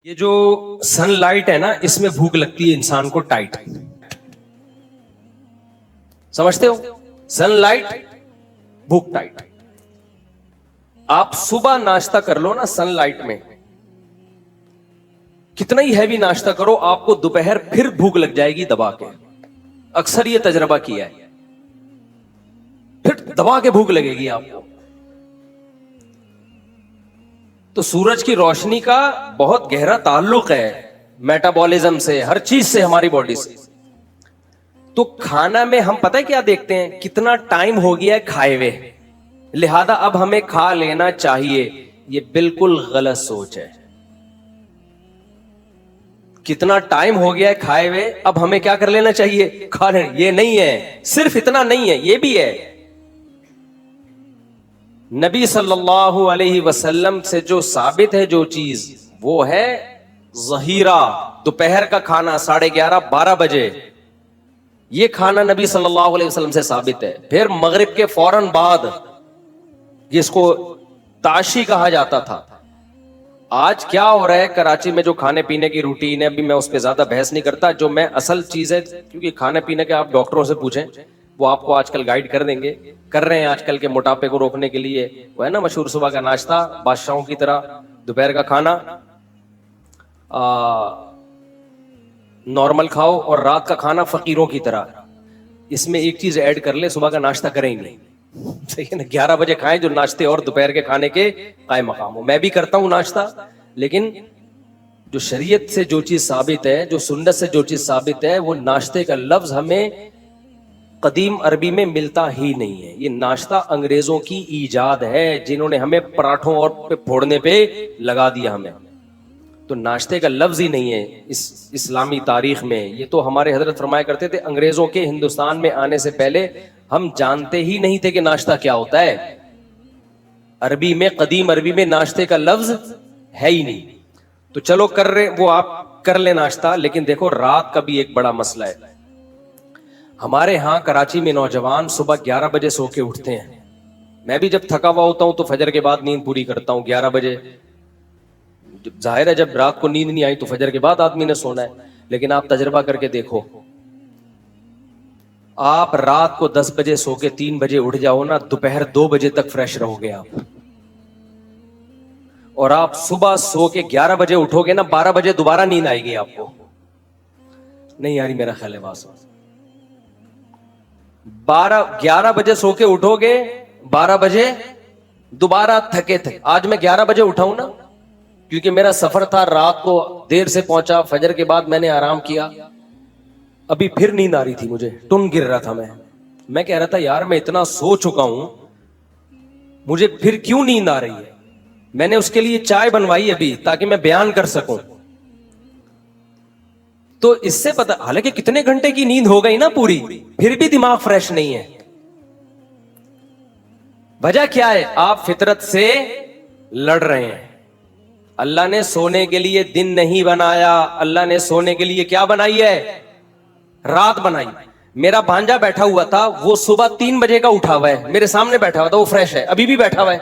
یہ جو sun light ہے نا، اس میں بھوک لگتی ہے انسان کو ٹائٹ. سمجھتے ہو؟ سن لائٹ بھوک ٹائٹ. آپ صبح ناشتہ کر لو نا سن لائٹ میں، کتنا ہی ہیوی ناشتہ کرو، آپ کو دوپہر پھر بھوک لگ جائے گی دبا کے. اکثر یہ تجربہ کیا ہے، پھر دبا کے بھوک لگے گی آپ کو. تو سورج کی روشنی کا بہت گہرا تعلق ہے میٹابولزم سے، ہر چیز سے، ہماری باڈی سے. تو کھانا میں ہم پتہ ہے کیا دیکھتے ہیں؟ کتنا ٹائم ہو گیا ہے کھائے ہوئے، لہذا اب ہمیں کھا لینا چاہیے. یہ بالکل غلط سوچ ہے. کتنا ٹائم ہو گیا ہے کھائے ہوئے، اب ہمیں کیا کر لینا چاہیے؟ کھا لینا. یہ نہیں ہے، صرف اتنا نہیں ہے، یہ بھی ہے. نبی صلی اللہ علیہ وسلم سے جو ثابت ہے جو چیز، وہ ہے ظہیرہ، دوپہر کا کھانا 11:30 12 بجے. یہ کھانا نبی صلی اللہ علیہ وسلم سے ثابت ہے. پھر مغرب کے فوراً بعد، جس کو تاشی کہا جاتا تھا. آج کیا ہو رہا ہے کراچی میں جو کھانے پینے کی روٹین ہے، ابھی میں اس پہ زیادہ بحث نہیں کرتا. جو میں اصل چیز ہے، کیونکہ کھانے پینے کے آپ ڈاکٹروں سے پوچھیں، وہ آپ کو آج کل گائیڈ کر دیں گے. کر رہے ہیں آج کل کے موٹاپے کو روکنے کے لیے. وہ ہے نا مشہور صبح کا ناشتہ بادشاہوں کی طرح، دوپہر کا کھانا نارمل کھاؤ، اور رات کا کھانا فقیروں کی طرح. اس میں ایک چیز ایڈ کر لے، صبح کا ناشتہ کریں ہی نہیں. صحیح ہے نا؟ 11 بجے کھائیں، جو ناشتے اور دوپہر کے کھانے کے قائم مقام ہو. میں بھی کرتا ہوں ناشتہ، لیکن جو شریعت سے جو چیز ثابت ہے، جو سنت سے جو چیز ثابت ہے، وہ ناشتے کا لفظ ہمیں قدیم عربی میں ملتا ہی نہیں ہے. یہ ناشتہ انگریزوں کی ایجاد ہے، جنہوں نے ہمیں پراٹھوں اور پھوڑنے پہ لگا دیا ہمیں. تو ناشتے کا لفظ ہی نہیں ہے اس اسلامی تاریخ میں. یہ تو ہمارے حضرت فرمایا کرتے تھے، انگریزوں کے ہندوستان میں آنے سے پہلے ہم جانتے ہی نہیں تھے کہ ناشتہ کیا ہوتا ہے. عربی میں، قدیم عربی میں ناشتے کا لفظ ہے ہی نہیں. تو چلو کر رہے، وہ آپ کر لیں ناشتہ، لیکن دیکھو رات کا بھی ایک بڑا مسئلہ ہے. ہمارے ہاں کراچی میں نوجوان صبح 11 بجے سو کے اٹھتے ہیں. میں بھی جب تھکا ہوا ہوتا ہوں تو فجر کے بعد نیند پوری کرتا ہوں 11 بجے. ظاہر ہے جب رات کو نیند نہیں آئی تو فجر کے بعد آدمی نے سونا ہے. لیکن آپ تجربہ کر کے دیکھو، آپ رات کو 10 بجے سو کے 3 بجے اٹھ جاؤ نا، دوپہر 2 بجے تک فریش رہو گے آپ. اور آپ صبح سو کے 11 بجے اٹھو گے نا، 12 بجے دوبارہ نیند آئے گی آپ کو. نہیں یاری، میرا خیال ہے بات. 11 بجے سو کے اٹھو گے، 12 بجے دوبارہ تھکے تھے. آج میں 11 بجے اٹھا ہوں نا، کیونکہ میرا سفر تھا، رات کو دیر سے پہنچا، فجر کے بعد میں نے آرام کیا. ابھی پھر نیند آ رہی تھی مجھے، ٹن گر رہا تھا. میں کہہ رہا تھا یار میں اتنا سو چکا ہوں، مجھے پھر کیوں نیند آ رہی ہے. میں نے اس کے لیے چائے بنوائی ابھی، تاکہ میں بیان کر سکوں. تو اس سے پتا، حالانکہ کتنے گھنٹے کی نیند ہو گئی نا پوری، پھر بھی دماغ فریش نہیں ہے. وجہ کیا ہے؟ آپ فطرت سے لڑ رہے ہیں. اللہ نے سونے کے لیے دن نہیں بنایا، اللہ نے سونے کے لیے کیا بنائی ہے؟ رات بنائی. میرا بھانجا بیٹھا ہوا تھا، وہ صبح 3 بجے کا اٹھا ہوا ہے، میرے سامنے بیٹھا ہوا تھا، وہ فریش ہے، ابھی بھی بیٹھا ہوا ہے.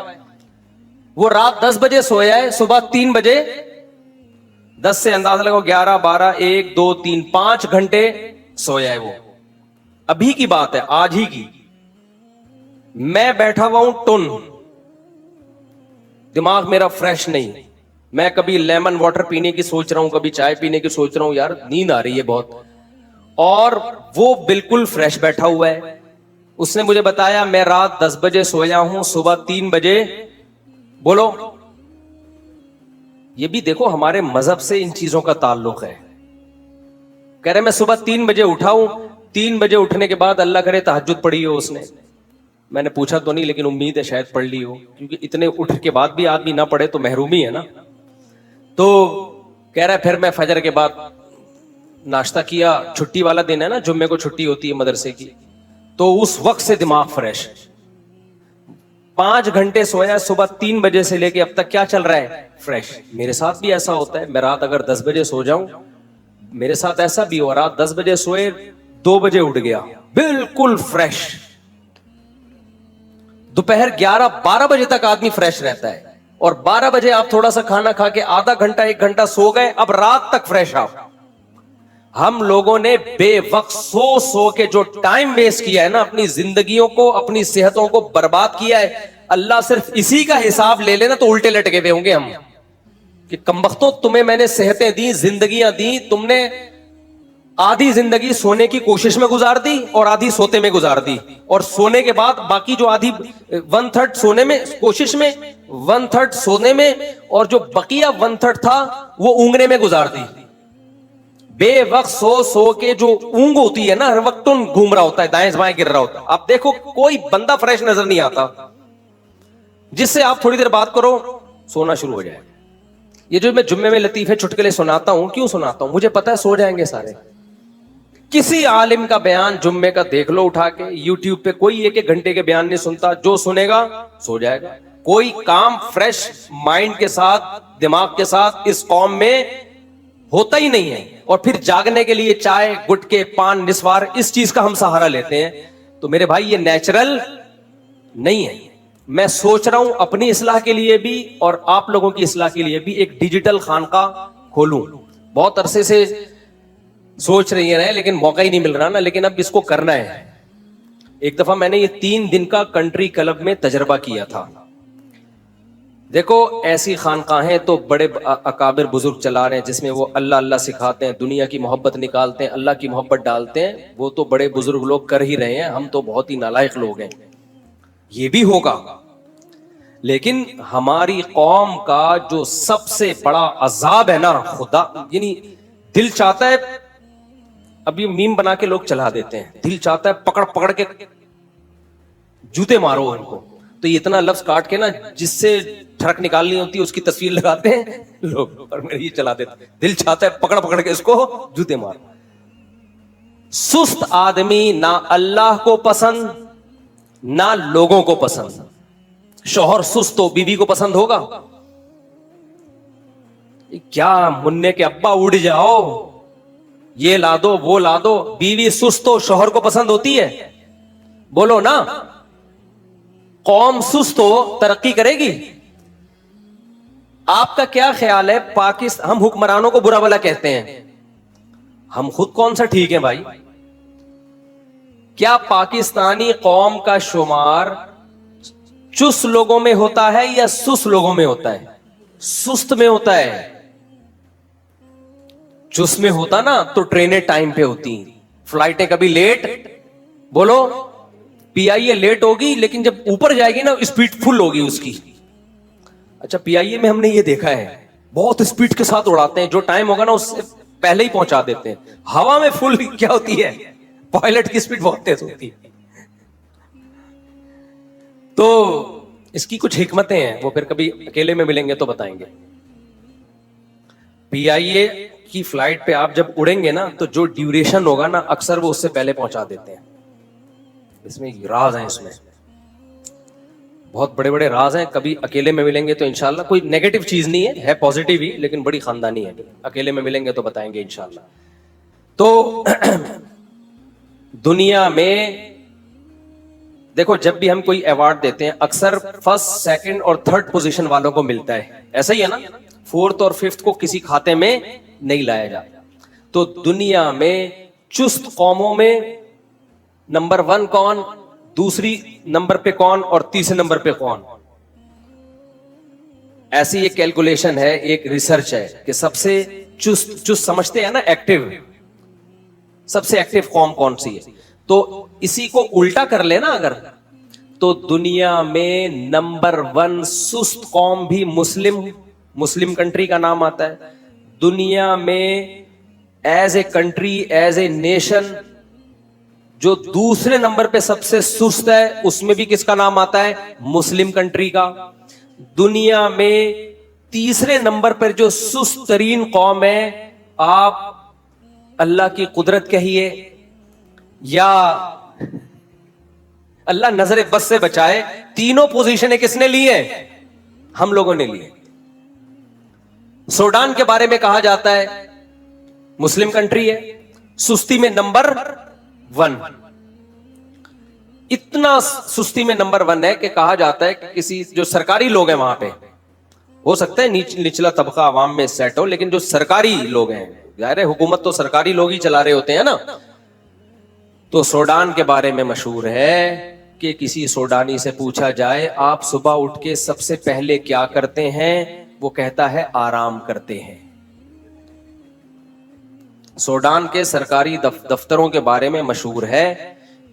وہ رات 10 بجے سویا ہے، صبح 3 بجے. 10 سے اندازہ لگاؤ، 11 12 1 2 3 5 گھنٹے سویا ہے وہ. ابھی کی بات ہے، آج ہی کی. میں بیٹھا ہوا ہوں ٹن، دماغ میرا فریش نہیں. میں کبھی لیمن واٹر پینے کی سوچ رہا ہوں، کبھی چائے پینے کی سوچ رہا ہوں، یار نیند آ رہی ہے بہت. اور وہ بالکل فریش بیٹھا ہوا ہے. اس نے مجھے بتایا میں رات 10 بجے سویا ہوں، صبح 3 بجے. بولو، یہ بھی دیکھو ہمارے مذہب سے ان چیزوں کا تعلق ہے. کہہ رہے میں صبح 3 بجے اٹھا ہوں. 3 بجے اٹھنے کے بعد اللہ کرے تہجد پڑھی ہو اس نے. میں نے پوچھا تو نہیں، لیکن امید ہے شاید پڑھ لی ہو، کیونکہ اتنے اٹھ کے بعد بھی آدمی نہ پڑھے تو محرومی ہے نا. تو کہہ رہا ہے پھر میں فجر کے بعد ناشتہ کیا. چھٹی والا دن ہے نا، جمعے کو چھٹی ہوتی ہے مدرسے کی، تو اس وقت سے دماغ فریش. 5 گھنٹے سویا، صبح 3 بجے سے لے کے اب تک کیا چل رہا ہے؟ فریش. میرے ساتھ بھی ایسا ہوتا ہے، میں رات اگر 10 بجے سو جاؤں، میرے ساتھ ایسا بھی ہوا، رات 10 بجے سوئے 2 بجے اٹھ گیا، بالکل فریش. دوپہر 11 12 بجے تک آدمی فریش رہتا ہے. اور 12 بجے آپ تھوڑا سا کھانا کھا کے آدھا گھنٹہ 1 گھنٹہ سو گئے, اب رات تک فریش آپ. ہم لوگوں نے بے وقت سو کے جو ٹائم ویسٹ کیا ہے نا, اپنی زندگیوں کو, اپنی صحتوں کو برباد کیا ہے, اللہ صرف اسی کا حساب لے لینا تو الٹے لٹکے ہوئے ہوں گے ہم, کہ کمبختوں تمہیں میں نے صحتیں دی, زندگیاں دی, تم نے آدھی زندگی سونے کی کوشش میں گزار دی اور آدھی سوتے میں گزار دی, اور سونے کے بعد باقی جو آدھی 1/3 سونے میں کوشش میں, 1/3 سونے میں, اور جو بقیہ 1/3 تھا وہ اونگنے میں گزار دی. بے وقت سو کے جو اونگ ہوتی ہے نا, ہر وقت گھوم رہا ہوتا ہے, دائیں بائیں گر رہا ہوتا ہے. آپ دیکھو کوئی بندہ فریش نظر نہیں آتا, جس سے آپ تھوڑی دیر بات کرو سونا شروع ہو جائے. یہ جو میں جمعے میں لطیفے چٹکلے سناتا ہوں, کیوں سناتا ہوں؟ مجھے پتا ہے سو جائیں گے سارے. کسی عالم کا بیان جمعے کا دیکھ لو اٹھا کے, یوٹیوب پہ کوئی 1 گھنٹے کے بیان نہیں سنتا, جو سنے گا سو جائے گا. کوئی کام فریش مائنڈ کے ساتھ, دماغ کے ساتھ اس قوم میں ہوتا ہی نہیں ہے. اور پھر جاگنے کے لیے چائے, گٹکے, پان, نسوار, اس چیز کا ہم سہارا لیتے ہیں. تو میرے بھائی یہ نیچرل نہیں ہے. میں سوچ رہا ہوں اپنی اصلاح کے لیے بھی اور آپ لوگوں کی اصلاح کے لیے بھی ایک ڈیجیٹل خانقاہ کھولوں. بہت عرصے سے سوچ رہی ہیں لیکن موقع ہی نہیں مل رہا نا, لیکن اب اس کو کرنا ہے. ایک دفعہ میں نے یہ 3 دن کا کنٹری کلب میں تجربہ کیا تھا. دیکھو ایسی خانقاہیں تو بڑے اکابر بزرگ چلا رہے ہیں جس میں وہ اللہ اللہ سکھاتے ہیں, دنیا کی محبت نکالتے ہیں, اللہ کی محبت ڈالتے ہیں. وہ تو بڑے بزرگ لوگ کر ہی رہے ہیں, ہم تو بہت ہی نالائق لوگ ہیں. یہ بھی ہوگا, لیکن ہماری قوم کا جو سب سے بڑا عذاب ہے نا, خدا یعنی دل چاہتا ہے, اب یہ میم بنا کے لوگ چلا دیتے ہیں, دل چاہتا ہے پکڑ پکڑ کے جوتے مارو ان کو. تو یہ اتنا لفظ کاٹ کے نا جس سے ٹھڑک نکالنی ہوتی ہے اس کی تصویر لگاتے ہیں لوگ, اور میں یہ چلا دیتا. دل چاہتا ہے پکڑ پکڑ کے اس کو جوتے مارو. سست آدمی نہ اللہ کو پسند نہ لوگوں کو پسند. شوہر سست ہو بیوی کو پسند ہوگا کیا؟ مننے کے ابا اڑ جاؤ, یہ لا دو وہ لا دو. بیوی سست ہو شوہر کو پسند ہوتی ہے؟ بولو نا. قوم سست ہو ترقی کرے گی؟ آپ کا کیا خیال ہے؟ پاکستان, ہم حکمرانوں کو برا بھلا کہتے ہیں, ہم خود کون سا ٹھیک ہے بھائی؟ کیا پاکستانی قوم کا شمار چست لوگوں میں ہوتا ہے یا سست لوگوں میں ہوتا ہے؟ سست میں ہوتا ہے. چست میں ہوتا نا تو ٹرینیں ٹائم پہ ہوتی, فلائٹیں کبھی لیٹ. بولو پی آئی اے لیٹ ہوگی لیکن جب اوپر جائے گی نا اسپیڈ فل ہوگی اس کی. اچھا پی آئی اے میں ہم نے یہ دیکھا ہے بہت اسپیڈ کے ساتھ اڑاتے ہیں, جو ٹائم ہوگا نا اس سے پہلے ہی پہنچا دیتے ہیں. ہوا میں فل کیا ہوتی ہے, پائلٹ کی اسپیڈ بہت تیز ہوتی ہے. تو اس کی کچھ حکمتیں ہیں, وہ پھر کبھی اکیلے میں ملیں گے تو بتائیں گے. پی آئی اے کی فلائٹ پہ آپ جب اڑیں گے نا تو جو ڈیوریشن ہوگا نا اکثر وہ اس سے پہلے پہنچا دیتے ہیں. اس میں راز ہیں, اس میں بہت بڑے بڑے راز ہیں. کبھی اکیلے میں ملیں گے تو انشاءاللہ, کوئی نیگیٹو چیز نہیں ہے پازیٹیو ہی, لیکن بڑی خاندانی ہے. اکیلے میں ملیں گے تو بتائیں گے انشاءاللہ. تو دنیا میں دیکھو جب بھی ہم کوئی ایوارڈ دیتے ہیں اکثر 1st, 2nd اور 3rd پوزیشن والوں کو ملتا ہے, ایسا ہی ہے نا. 4th اور 5th کو کسی کھاتے میں نہیں لایا جاتا. تو دنیا میں چست قوموں میں نمبر 1 کون, دوسری نمبر پہ کون, اور تیسرے نمبر پہ کون؟ ایسی ایک کیلکولیشن ہے, ایک ریسرچ ہے کہ سب سے چست سمجھتے ہیں نا ایکٹیو, سب سے ایکٹیو قوم کون سی ہے. تو اسی کو الٹا کر لینا اگر, تو دنیا میں نمبر 1 سست قوم بھی مسلم کنٹری کا نام آتا ہے. دنیا میں as a country, as a nation جو دوسرے نمبر پہ سب سے سست ہے اس میں بھی کس کا نام آتا ہے؟ مسلم کنٹری کا. دنیا میں تیسرے نمبر پر جو سست ترین قوم ہے, آپ اللہ کی قدرت کہیے یا اللہ نظر بس سے بچائے, تینوں پوزیشنیں کس نے لی ہیں؟ ہم لوگوں نے لی. سوڈان کے بارے میں کہا جاتا ہے مسلم کنٹری ہے, سستی میں نمبر 1. اتنا سستی میں نمبر 1 ہے کہ کہا جاتا ہے کہ کسی جو سرکاری لوگ ہیں وہاں پہ ہو سکتا ہے نچلا طبقہ عوام میں سیٹ ہو, لیکن جو سرکاری لوگ ہیں, ظاہر ہے حکومت تو سرکاری لوگ ہی چلا رہے ہوتے ہیں نا. تو سوڈان کے بارے میں مشہور ہے کہ کسی سوڈانی سے پوچھا جائے آپ صبح اٹھ کے سب سے پہلے کیا کرتے ہیں, وہ کہتا ہے آرام کرتے ہیں. سوڈان کے سرکاری دفتروں کے بارے میں مشہور ہے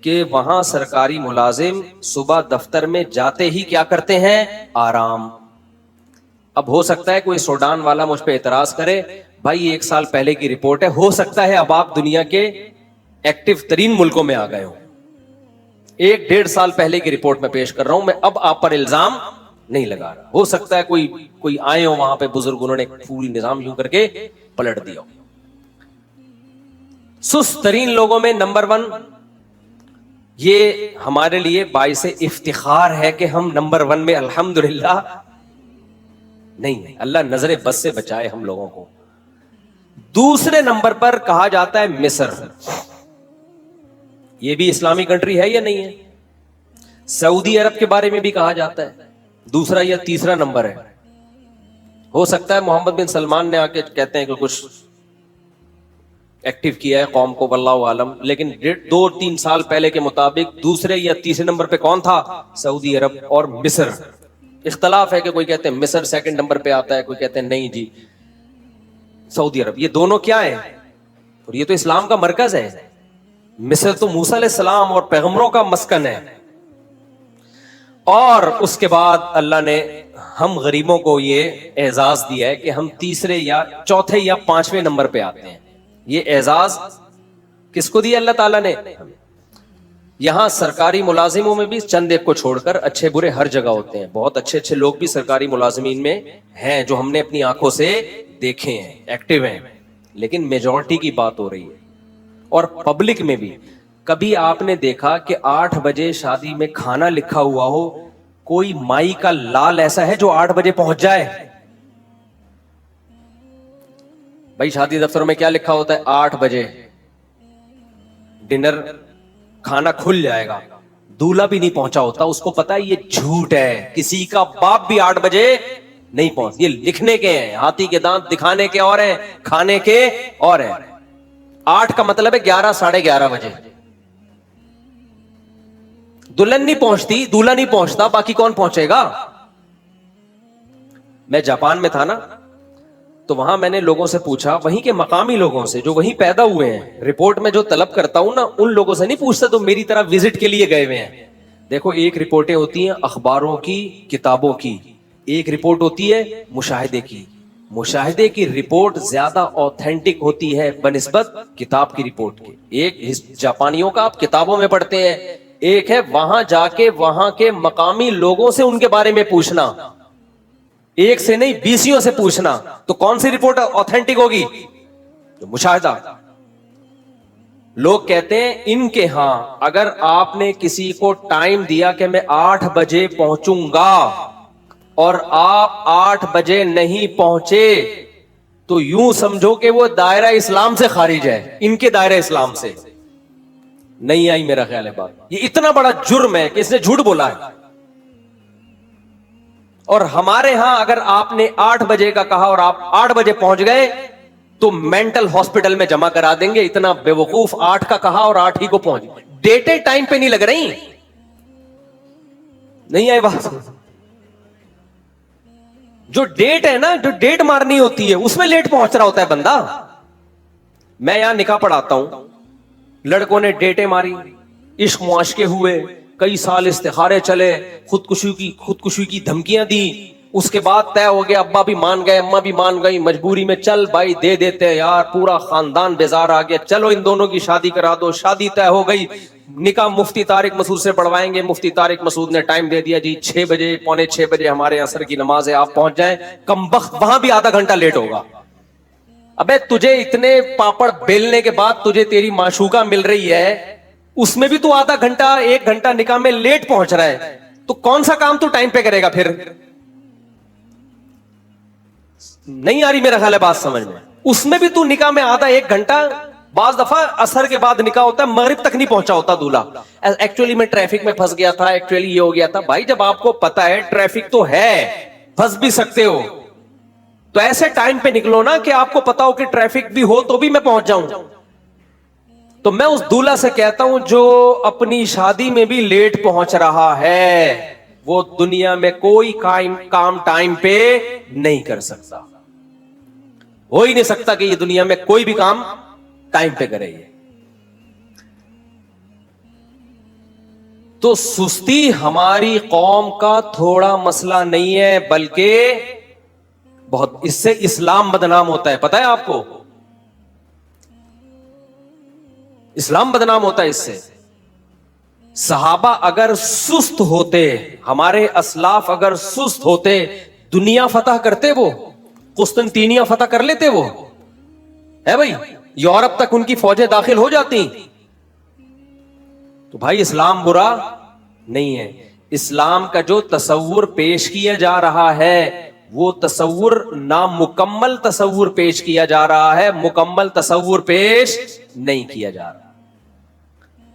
کہ وہاں سرکاری ملازم صبح دفتر میں جاتے ہی کیا کرتے ہیں, آرام. اب ہو سکتا ہے کوئی سوڈان والا مجھ پہ اعتراض کرے, بھائی 1 سال پہلے کی رپورٹ ہے, ہو سکتا ہے اب آپ دنیا کے ایکٹیو ترین ملکوں میں آ گئے ہو. 1-1.5 سال پہلے کی رپورٹ میں پیش کر رہا ہوں, میں اب آپ پر الزام نہیں لگا رہا. ہو سکتا ہے کوئی آئے ہو وہاں پہ بزرگ, انہوں نے پوری نظام یوں کر کے پلٹ دیا. سست ترین لوگوں میں نمبر 1, یہ ہمارے لیے باعث افتخار ہے کہ ہم نمبر 1 میں الحمدللہ نہیں ہے. اللہ نظر بد سے بچائے ہم لوگوں کو. دوسرے نمبر پر کہا جاتا ہے مصر. یہ بھی اسلامی کنٹری ہے یا نہیں ہے؟ سعودی عرب کے بارے میں بھی کہا جاتا ہے, دوسرا یا تیسرا نمبر ہے. ہو سکتا ہے محمد بن سلمان نے آ کے کہتے ہیں کہ کچھ ایکٹیو کیا ہے قوم کو, واللہ عالم, لیکن 2-3 سال پہلے کے مطابق دوسرے یا تیسرے نمبر پہ کون تھا؟ سعودی عرب اور مصر. اختلاف ہے کہ کوئی کہتے ہیں مصر سیکنڈ نمبر پہ آتا ہے, کوئی کہتے ہیں نہیں جی سعودی عرب. یہ دونوں کیا ہیں؟ اور یہ تو اسلام کا مرکز ہے. مصر تو موسیٰ علیہ السلام اور پیغمبروں کا مسکن ہے. اور اس کے بعد اللہ نے ہم غریبوں کو یہ اعزاز دیا ہے کہ ہم تیسرے یا چوتھے یا 5ویں نمبر پہ آتے ہیں. یہ اعزاز کس کو دیا اللہ تعالیٰ نے؟ یہاں سرکاری ملازموں میں بھی چند ایک کو چھوڑ کر اچھے برے ہر جگہ ہوتے ہیں. بہت اچھے اچھے لوگ بھی سرکاری ملازمین میں ہیں جو ہم نے اپنی آنکھوں سے دیکھے ہیں, ایکٹیو ہیں. لیکن میجورٹی کی بات ہو رہی ہے. اور پبلک میں بھی کبھی آپ نے دیکھا کہ 8 بجے شادی میں کھانا لکھا ہوا ہو, کوئی مائی کا لال ایسا ہے جو 8 بجے پہنچ جائے؟ بھائی شادی دفتروں میں کیا لکھا ہوتا ہے؟ 8 بجے ڈنر کھانا کھل جائے گا. دولہا بھی نہیں پہنچا ہوتا, اس کو پتا ہے یہ جھوٹ ہے. کسی کا باپ بھی 8 بجے نہیں پہنچ. یہ لکھنے کے ہیں, ہاتھی کے دانت دکھانے کے اور ہیں, کھانے کے اور ہیں. 8 کا مطلب ہے 11 ساڑھے 11 بجے. دلہن نہیں پہنچتی, دولہا نہیں پہنچتا, باقی کون پہنچے گا؟ میں جاپان میں تھا نا, تو وہاں میں نے لوگوں سے پوچھا, وہیں کے مقامی لوگوں سے جو وہیں پیدا ہوئے ہیں. رپورٹ میں جو طلب کرتا ہوں نا, ان لوگوں سے نہیں پوچھتا تو میری طرح وزٹ کے لیے گئے ہوئے ہیں. دیکھو ایک رپورٹیں ہوتی ہیں اخباروں کی, کتابوں کی, ایک رپورٹ ہوتی ہے مشاہدے کی. مشاہدے کی رپورٹ زیادہ اوتھینٹک ہوتی ہے بنسبت کتاب کی رپورٹ کے. ایک جاپانیوں کا آپ کتابوں میں پڑھتے ہیں, ایک ہے وہاں جا کے وہاں کے مقامی لوگوں سے ان کے بارے میں پوچھنا. ایک سے نہیں 20 سے پوچھنا. تو کون سی رپورٹ اوتھینٹک ہوگی؟ جو مشاہدہ. لوگ کہتے ہیں ان کے ہاں اگر آپ نے کسی کو ٹائم دیا کہ میں 8 بجے پہنچوں گا اور آپ 8 بجے نہیں پہنچے تو یوں سمجھو کہ وہ دائرہ اسلام سے خارج ہے, ان کے دائرہ اسلام سے. نہیں آئی میرا خیال ہے بات. یہ اتنا بڑا جرم ہے کہ اس نے جھوٹ بولا ہے. اور ہمارے ہاں اگر آپ نے 8 بجے کا کہا اور آپ 8 بجے پہنچ گئے تو مینٹل ہاسپٹل میں جمع کرا دیں گے. اتنا بے وقوف, 8 کا کہا اور 8 ہی کو پہنچ. ڈیٹیں ٹائم پہ نہیں لگ رہی. نہیں آئی بات. جو ڈیٹ ہے نا, جو ڈیٹ مارنی ہوتی ہے اس میں لیٹ پہنچ رہا ہوتا ہے بندہ. میں یہاں نکاح پڑھاتا ہوں, لڑکوں نے ڈیٹیں ماری, عشق معاشقے ہوئے, کئی سال استخارے چلے, خودکشی کی دھمکیاں دی, اس کے بعد طے ہو گیا, ابا بھی مان گئے, اماں بھی مان گئی, مجبوری میں چل بھائی دے دیتے ہیں یار, پورا خاندان بیزار آ گیا, چلو ان دونوں کی شادی کرا دو. شادی طے ہو گئی, نکاح مفتی طارق مسعود سے پڑھوائیں گے. مفتی طارق مسعود نے ٹائم دے دیا, جی 6 بجے, پونے 6 بجے ہمارے عصر کی نماز ہے, آپ پہنچ جائیں. کمبخت وہاں بھی آدھا گھنٹہ لیٹ ہوگا. ابے تجھے اتنے پاپڑ بیلنے کے بعد تجھے تیری معشوقہ مل رہی ہے, اس میں بھی تو آدھا گھنٹہ 1 گھنٹہ نکاح میں لیٹ پہنچ رہا ہے, تو کون سا کام تو ٹائم پہ کرے گا پھر؟ نہیں آ رہی میرا خیال ہے بات سمجھ میں. اس میں بھی تو نکاح میں آدھا 1 گھنٹہ, بعض دفعہ عصر کے بعد نکاح ہوتا ہے, مغرب تک نہیں پہنچا ہوتا دولہا. ایکچولی میں ٹریفک میں پھنس گیا تھا, ایکچولی یہ ہو گیا تھا. بھائی جب آپ کو پتا ہے ٹریفک تو ہے, پھنس بھی سکتے ہو, تو ایسے ٹائم پہ نکلو نا کہ آپ کو پتا ہو کہ ٹریفک بھی ہو تو بھی میں پہنچ جاؤں. تو میں اس دولہا سے کہتا ہوں جو اپنی شادی میں بھی لیٹ پہنچ رہا ہے وہ دنیا میں کوئی کام ٹائم پہ نہیں کر سکتا. ہو ہی نہیں سکتا کہ یہ دنیا میں کوئی بھی کام ٹائم پہ کرے. تو سستی ہماری قوم کا تھوڑا مسئلہ نہیں ہے بلکہ بہت. اس سے اسلام بدنام ہوتا ہے, پتہ ہے آپ کو؟ اسلام بدنام ہوتا ہے اس سے. صحابہ اگر سست ہوتے, ہمارے اسلاف اگر سست ہوتے, دنیا فتح کرتے, وہ قسطنطینیہ فتح کر لیتے. وہ ہے بھائی, یورپ تک ان کی فوجیں داخل ہو جاتی. تو بھائی اسلام برا نہیں ہے. اسلام کا جو تصور پیش کیا جا رہا ہے وہ تصور نامکمل تصور پیش کیا جا رہا ہے, مکمل تصور پیش نہیں کیا جا رہا.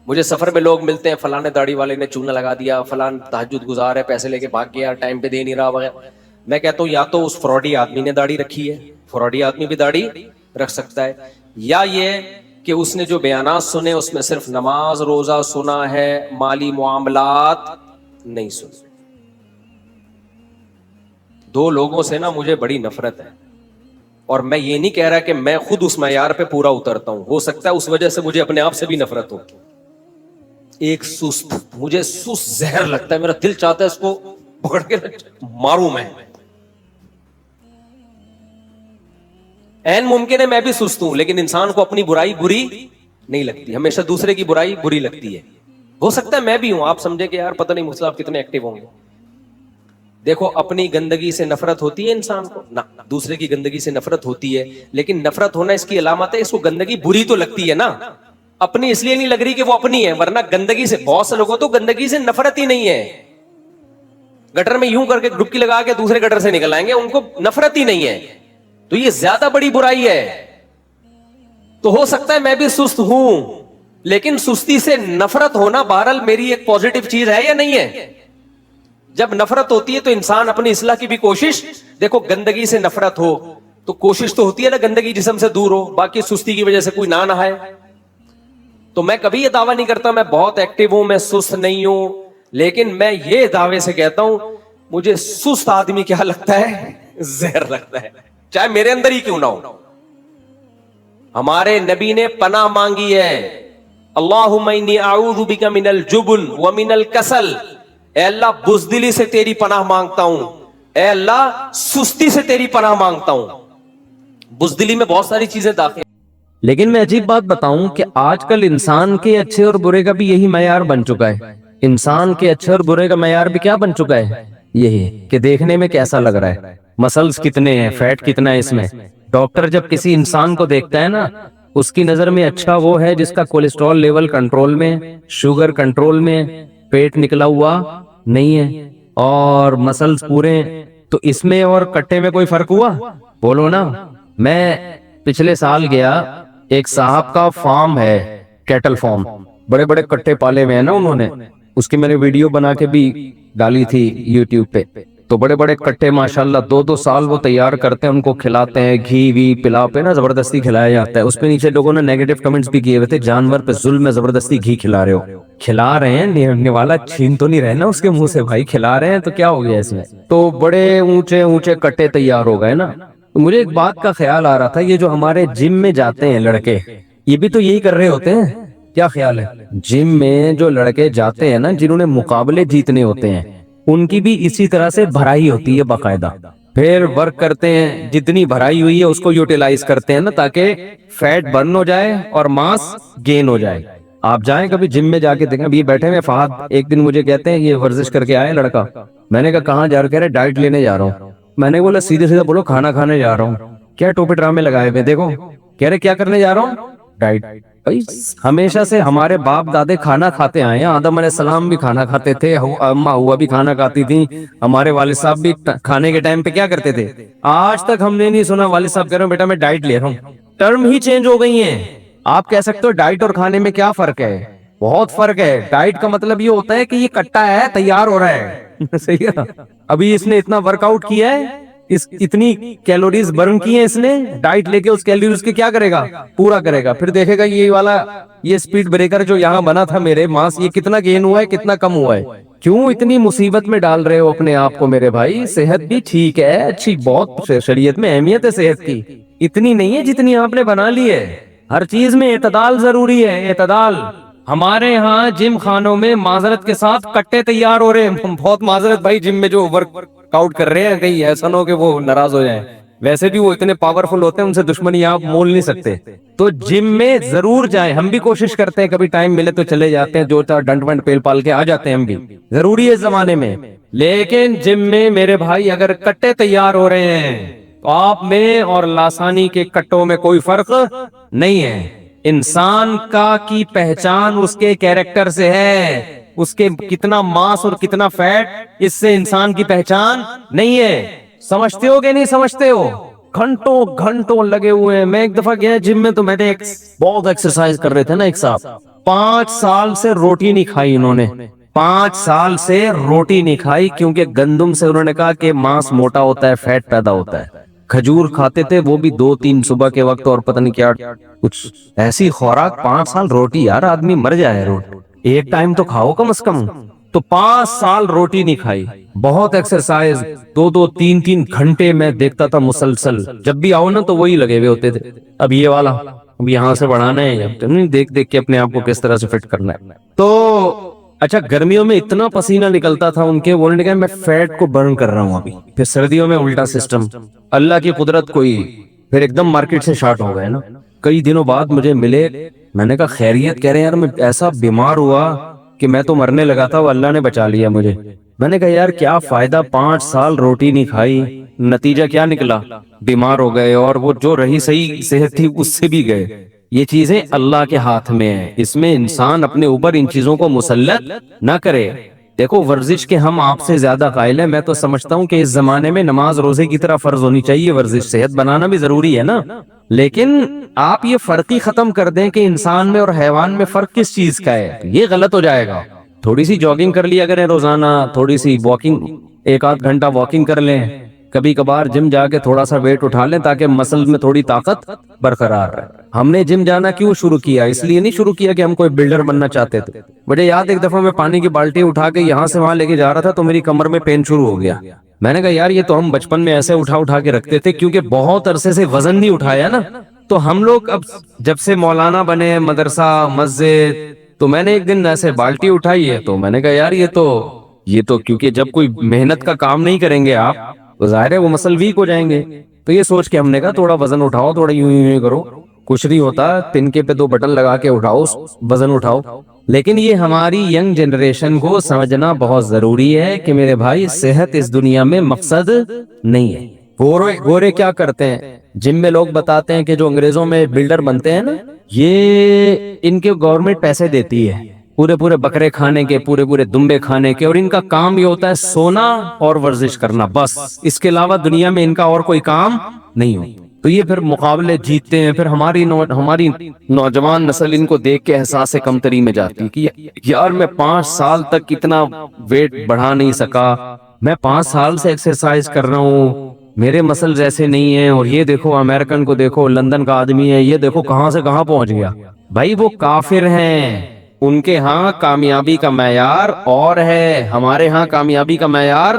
مجھے سفر میں لوگ ملتے ہیں, فلاں داڑھی والے نے چونا لگا دیا, فلاں تہجد گزار ہے, پیسے لے کے بھاگ گیا, ٹائم پہ دے نہیں رہا وغیرہ. میں کہتا ہوں یا تو اس فراڈی آدمی نے داڑھی رکھی ہے, فراڈی آدمی بھی داڑھی رکھ سکتا ہے, یا یہ کہ اس نے جو بیانات سنے اس میں صرف نماز روزہ سنا ہے, مالی معاملات نہیں سنے. دو لوگوں سے نا مجھے بڑی نفرت ہے, اور میں یہ نہیں کہہ رہا کہ میں خود اس معیار پہ پورا اترتا ہوں, ہو سکتا ہے اس وجہ سے مجھے اپنے آپ سے بھی نفرت ہو. ایک سست, مجھے سست زہر لگتا ہے, میرا دل چاہتا ہے اس کو پکڑ کے ماروں میں. این ممکن ہے میں بھی سست ہوں, لیکن انسان کو اپنی برائی بری نہیں لگتی, ہمیشہ دوسرے کی برائی بری لگتی ہے. ہو سکتا ہے میں بھی ہوں, آپ سمجھے کہ یار پتہ نہیں مجھ سے آپ کتنے ایکٹیو ہوں گے. دیکھو اپنی گندگی سے نفرت ہوتی ہے انسان کو نہ, دوسرے کی گندگی سے نفرت ہوتی ہے, لیکن نفرت ہونا اس کی علامت ہے اس کو گندگی بری تو لگتی ہے نا, اپنی اس لیے نہیں لگ رہی کہ وہ اپنی ہے, ورنہ گندگی سے بہت سے لوگوں تو گندگی سے نفرت ہی نہیں ہے. گٹر میں یوں کر کے ڈبکی لگا کے دوسرے گٹر سے نکل آئیں گے, ان کو نفرت ہی نہیں ہے. تو یہ زیادہ بڑی برائی ہے. تو ہو سکتا ہے میں بھی سست ہوں, لیکن سستی سے نفرت ہونا بہرحال میری ایک پازیٹو چیز ہے یا نہیں ہے؟ جب نفرت ہوتی ہے تو انسان اپنی اصلاح کی بھی کوشش, دیکھو گندگی سے نفرت ہو تو کوشش تو ہوتی ہے نا گندگی جسم سے دور ہو, باقی سستی کی وجہ سے کوئی نہ نہائے. تو میں کبھی یہ دعویٰ نہیں کرتا میں بہت ایکٹیو ہوں, میں سست نہیں ہوں, لیکن میں یہ دعوے سے کہتا ہوں مجھے سست آدمی کیا لگتا ہے, زہر لگتا ہے, چاہے میرے اندر ہی کیوں نہ ہو. ہمارے نبی نے پناہ مانگی ہے, اللہم انی اعوذ بک من الجبن ومن الکسل, اے اللہ بزدلی سے تیری پناہ مانگتا ہوں, اے اللہ سستی سے تیری پناہ مانگتا ہوں. بزدلی میں بہت ساری چیزیں داخل. لیکن میں عجیب بات بتاؤں کہ آج کل انسان کے اچھے اور برے کا بھی یہی معیار بن چکا ہے. انسان کے اچھے اور برے کا معیار بھی کیا بن چکا ہے, یہی کہ دیکھنے میں کیسا لگ رہا ہے, مسلز کتنے ہیں, فیٹ کتنا ہے اس میں. ڈاکٹر جب کسی انسان کو دیکھتا ہے نا, اس کی نظر میں اچھا وہ ہے جس کا کولیسٹرول لیول کنٹرول میں, شوگر کنٹرول میں, پیٹ نکلا ہوا نہیں ہے اور مسلز پورے. تو اس میں اور کٹے میں کوئی فرق ہوا؟ بولو نا. میں پچھلے سال گیا, ایک صاحب کا فارم ہے, کیٹل فارم, بڑے بڑے کٹے پالے ہوئے ہیں نا انہوں نے, اس کی میں نے ویڈیو بنا کے بھی ڈالی تھی یوٹیوب پہ. تو بڑے بڑے کٹے ماشاءاللہ 2-2 سال وہ تیار کرتے ہیں, ان کو کھلاتے ہیں, گھی وی پلا پہ نا زبردستی کھلایا جاتا ہے. اس پہ نیچے لوگوں نے نیگیٹو کمنٹس بھی کیے ہوئے تھے, جانور پہ ظلم میں زبردستی گھی کھلا رہے ہو. کھلا رہے ہیں, نیرنے والا چھین تو نہیں رہے نا اس کے منہ سے, بھائی کھلا رہے ہیں تو کیا ہو گیا اس میں. تو بڑے اونچے اونچے کٹے تیار ہو گئے نا. تو مجھے ایک بات کا خیال آ رہا تھا, یہ جو ہمارے جم میں جاتے ہیں لڑکے, یہ بھی تو یہی کر رہے ہوتے ہیں, کیا خیال ہے؟ جم میں جو لڑکے جاتے ہیں نا, جنہوں نے مقابلے جیتنے ہوتے ہیں, ان کی بھی اسی طرح سے بھرائی ہوتی ہے باقاعدہ. پھر ورک کرتے ہیں, جتنی بھرائی ہوئی ہے اس کو یوٹیلائز کرتے ہیں نا, تاکہ فیٹ برن ہو جائے اور ماس گین ہو جائے. آپ جائیں کبھی جم میں جا کے دیکھیں. ابھی بیٹھے ہوئے فہد ایک دن مجھے کہتے ہیں یہ ورزش کر کے آئے لڑکا. میں نے کہا کہاں جا رہے؟ کہہ رہے ڈائٹ لینے جا رہا ہوں. میں نے بولا سیدھے سیدھے بولو کھانا کھانے جا رہا ہوں. کیا ٹوپے ڈرامے لگائے ہوئے, دیکھو کہہ رہے کیا کرنے جا رہا ہوں, ڈائٹ. ہمیشہ سے ہمارے باپ دادے کھانا کھاتے آئے ہیں, آدم علیہ السلام بھی کھانا کھاتے تھے, اماں ہوا بھی کھانا کھاتی تھی, ہمارے والد صاحب بھی کھانے کے ٹائم پہ کیا کرتے تھے. آج تک ہم نے نہیں سنا والد صاحب کہہ رہے ہیں بیٹا میں ڈائٹ لے رہا ہوں. ٹرم ہی چینج ہو گئی ہیں. آپ کہہ سکتے ہو ڈائٹ اور کھانے میں کیا فرق ہے, بہت فرق ہے. ڈائٹ کا مطلب یہ ہوتا ہے کہ یہ کٹا ہے, تیار ہو رہا ہے. صحیح ہے. ابھی اس نے اتنا ورک آؤٹ کیا ہے, اتنی کیلوریز برن کی ہیں اس نے, ڈائٹ لے کے اس کیلوریز کے کیا کرے گا, پورا کرے گا, پھر دیکھے گا یہ سپیڈ بریکر جو یہاں بنا تھا میرے ماس, یہ کتنا گین ہوا ہے, کتنا کم ہوا ہے. کیوں اتنی مصیبت میں ڈال رہے ہو اپنے آپ کو میرے بھائی؟ صحت بھی ٹھیک ہے, اچھی, بہت شریعت میں اہمیت ہے صحت کی, اتنی نہیں ہے جتنی آپ نے بنا لی ہے. ہر چیز میں اعتدال ضروری ہے, اعتدال. ہمارے ہاں جم خانوں میں معذرت کے ساتھ کٹے تیار ہو رہے ہیں, بہت معذرت بھائی, جم میں جو ورک آؤٹ کر رہے ہیں, کہیں ایسا نہ ہو کہ وہ ناراض ہو جائیں, ویسے بھی وہ اتنے پاورفل ہوتے ہیں, ان سے دشمنی آپ مول نہیں سکتے. تو جم میں ضرور جائیں, ہم بھی کوشش کرتے ہیں, کبھی ٹائم ملے تو چلے جاتے ہیں, 2-4 ڈنڈ ونڈ پیل پال کے آ جاتے ہیں, ہم بھی ضروری ہے اس زمانے میں. لیکن جم میں میرے بھائی اگر کٹے تیار ہو رہے ہیں تو آپ میں اور لاسانی کے کٹوں میں کوئی فرق نہیں ہے. انسان کی پہچان اس کے کیریکٹر سے ہے, اس کے کتنا ماس اور کتنا فیٹ, اس سے انسان کی پہچان نہیں ہے. سمجھتے ہو کہ نہیں سمجھتے ہو؟ گھنٹوں گھنٹوں لگے ہوئے ہیں. میں ایک دفعہ گیا جم میں, تو میں نے بہت ایکسرسائز کر رہے تھے نا ایک صاحب, 5 سال سے روٹی نہیں کھائی انہوں نے, 5 سال سے روٹی نہیں کھائی, کیونکہ گندم سے انہوں نے کہا کہ ماس موٹا ہوتا ہے, فیٹ پیدا ہوتا ہے. کھجور کھاتے تھے, وہ بھی 2-3 صبح کے وقت, اور پتہ نہیں کیا کچھ ایسی خوراک. 5 سال روٹی, یار آدمی مر جائے, ایک ٹائم تو کھاؤ کم از کم. تو 5 سال روٹی نہیں کھائی, بہت ایکسرسائز, 2-3 گھنٹے میں دیکھتا تھا مسلسل. جب بھی آؤ نا تو وہی لگے ہوئے ہوتے تھے, اب یہ والا, اب یہاں سے بڑھانا ہے, دیکھ دیکھ کے اپنے آپ کو کس طرح سے فٹ کرنا ہے. تو اچھا, گرمیوں میں اتنا پسینہ نکلتا تھا ان کے, انہوں نے کہا میں فیٹ کو برن کر رہا ہوں ابھی. پھر سردیوں میں الٹا سسٹم, اللہ کی قدرت کوئی, پھر ایک دم مارکیٹ سے شارٹ ہو گئے نا. کئی دنوں بعد مجھے ملے, میں نے کہا خیریت؟ کہہ رہے ہیں یار میں ایسا بیمار ہوا کہ میں تو مرنے لگا تھا, وہ اللہ نے بچا لیا مجھے. میں نے کہا یار کیا فائدہ, 5 سال روٹی نہیں کھائی, نتیجہ کیا نکلا؟ بیمار ہو گئے, اور وہ جو رہی صحیح صحت تھی اس سے بھی گئے. یہ چیزیں اللہ کے ہاتھ میں ہیں, اس میں انسان اپنے اوپر ان چیزوں کو مسلط نہ کرے. دیکھو ورزش کے ہم آپ سے زیادہ قائل ہیں. میں تو سمجھتا ہوں کہ اس زمانے میں نماز روزے کی طرح فرض ہونی چاہیے ورزش, صحت بنانا بھی ضروری ہے نا. لیکن آپ یہ فرق ہی ختم کر دیں کہ انسان میں اور حیوان میں فرق کس چیز کا ہے, یہ غلط ہو جائے گا. تھوڑی سی جاگنگ کر لیا کریں روزانہ, تھوڑی سی واکنگ, 1-8 گھنٹہ واکنگ کر لیں, کبھی کبھار جم جا کے تھوڑا سا ویٹ اٹھا لیں تاکہ مسل میں تھوڑی طاقت برقرار رہے. ہم نے جم جانا کیوں شروع کیا؟ اس لیے نہیں شروع کیا کہ ہم کوئی بلڈر بننا چاہتے تھے. مجھے یاد, ایک دفعہ میں پانی کی بالٹی اٹھا کے یہاں سے وہاں لے کے جا رہا تھا, تو میری کمر میں پین شروع ہو گیا. میں نے کہا یار یہ تو ہم بچپن میں ایسے اٹھا کے رکھتے تھے, کیونکہ بہت عرصے سے وزن نہیں اٹھایا نا. تو ہم لوگ اب جب سے مولانا بنے, مدرسہ, مسجد, تو میں نے ایک دن ایسے بالٹی اٹھائی ہے, تو میں نے کہا یار یہ تو کیونکہ جب کوئی محنت کا کام نہیں کریں گے آپ, تو ظاہر ہے وہ مسل ویک ہو جائیں گے. تو یہ سوچ کے ہم نے کہا تھوڑا وزن اٹھاؤ, تھوڑا یوں کرو, کچھ نہیں ہوتا, تنکے پہ 2 بٹن لگا کے اٹھاؤ, وزن اٹھاؤ. لیکن یہ ہماری ینگ جنریشن کو سمجھنا بہت ضروری ہے کہ میرے بھائی صحت اس دنیا میں مقصد نہیں ہے. گورے کیا کرتے ہیں, جم میں لوگ بتاتے ہیں کہ جو انگریزوں میں بلڈر بنتے ہیں نا, یہ ان کے گورنمنٹ پیسے دیتی ہے پورے بکرے کھانے کے, پورے دمبے کھانے کے, اور ان کا کام یہ ہوتا ہے سونا اور ورزش کرنا, بس. اس کے علاوہ دنیا میں ان کا اور کوئی کام نہیں ہو. تو یہ پھر مقابلے جیتتے ہیں. پھر ہماری نوجوان نسل ان کو دیکھ کے احساس کمتری میں جاتی ہے کہ یار میں 5 سال تک اتنا ویٹ بڑھا نہیں سکا, میں 5 سال سے ایکسرسائز کر رہا ہوں, میرے مسلز ایسے نہیں ہیں, اور یہ دیکھو امریکن کو دیکھو, لندن کا آدمی ہے, یہ دیکھو کہاں سے کہاں پہنچ گیا. بھائی وہ کافر ہیں, ان کے ہاں کامیابی کا معیار اور ہے, ہمارے ہاں کامیابی کا معیار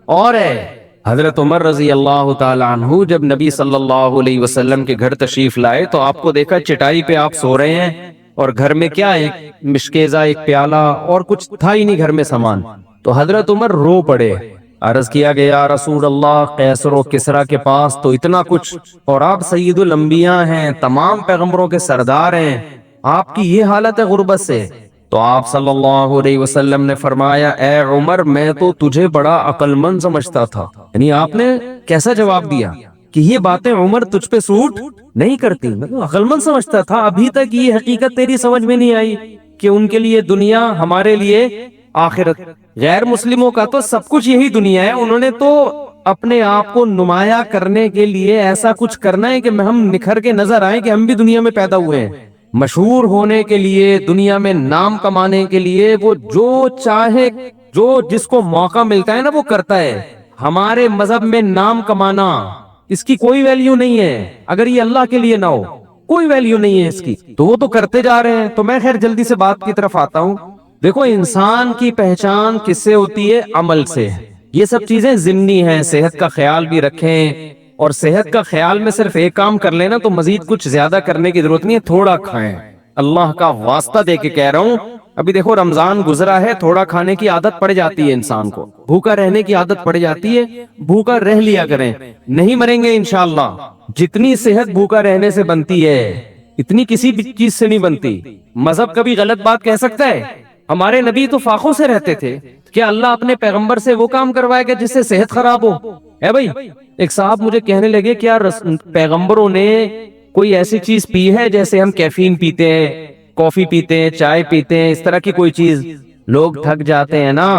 اور ہے. حضرت عمر رضی اللہ تعالی عنہ جب نبی صلی اللہ علیہ وسلم کے گھر تشریف لائے, تو آپ کو دیکھا چٹائی پہ آپ سو رہے ہیں, اور گھر میں کیا, ایک مشکیزہ, ایک پیالہ, اور کچھ تھا ہی نہیں گھر میں سامان. تو حضرت عمر رو پڑے. عرض کیا گیا یا رسول اللہ, قیصر و کسریٰ کے پاس تو اتنا کچھ, اور آپ سید الانبیاء ہیں, تمام پیغمبروں کے سردار ہیں, آپ کی یہ حالت ہے غربت سے. تو آپ صلی اللہ علیہ وسلم نے فرمایا اے عمر, میں تو تجھے بڑا عقل مند سمجھتا تھا. یعنی آپ نے کیسا جواب دیا کہ یہ باتیں عمر تجھ پہ سوٹ نہیں کرتی, میں تو عقل مند سمجھتا تھا. ابھی تک یہ حقیقت تیری سمجھ میں نہیں آئی کہ ان کے لیے دنیا, ہمارے لیے آخرت. غیر مسلموں کا تو سب کچھ یہی دنیا ہے, انہوں نے تو اپنے آپ کو نمایاں کرنے کے لیے ایسا کچھ کرنا ہے کہ ہم نکھر کے نظر آئیں کہ ہم بھی دنیا میں پیدا ہوئے ہیں. مشہور ہونے کے لیے, دنیا میں نام کمانے کے لیے, وہ جو چاہے, جو جس کو موقع ملتا ہے نا وہ کرتا ہے. ہمارے مذہب میں نام کمانا اس کی کوئی ویلیو نہیں ہے اگر یہ اللہ کے لیے نہ ہو، کوئی ویلیو نہیں ہے اس کی، تو وہ تو کرتے جا رہے ہیں۔ تو میں خیر جلدی سے بات کی طرف آتا ہوں۔ دیکھو انسان کی پہچان کس سے ہوتی ہے؟ عمل سے۔ یہ سب چیزیں ضمنی ہیں، صحت کا خیال بھی رکھیں، اور صحت کا خیال میں صرف ایک کام کر لینا تو مزید کچھ زیادہ کرنے کی ضرورت نہیں ہے، تھوڑا کھائیں۔ اللہ کا واسطہ دے کے کہہ رہا ہوں، ابھی دیکھو رمضان گزرا ہے، تھوڑا کھانے کی عادت پڑ جاتی ہے انسان کو، بھوکا رہنے کی عادت پڑ جاتی ہے، بھوکا رہ لیا کریں، نہیں مریں گے انشاءاللہ۔ جتنی صحت بھوکا رہنے سے بنتی ہے اتنی کسی بھی چیز سے نہیں بنتی۔ مذہب کبھی غلط بات کہہ سکتا ہے؟ ہمارے نبی تو فاقوں سے رہتے تھے، کیا اللہ اپنے پیغمبر سے وہ کام کروائے گا جس سے صحت خراب ہو؟ ہے بھائی؟ ایک صاحب مجھے کہنے لگے کیا پیغمبروں نے کوئی ایسی چیز پی ہے جیسے ہم کیفین پیتے ہیں، کافی پیتے ہیں، چائے پیتے ہیں، اس طرح کی کوئی چیز؟ لوگ تھک جاتے ہیں نا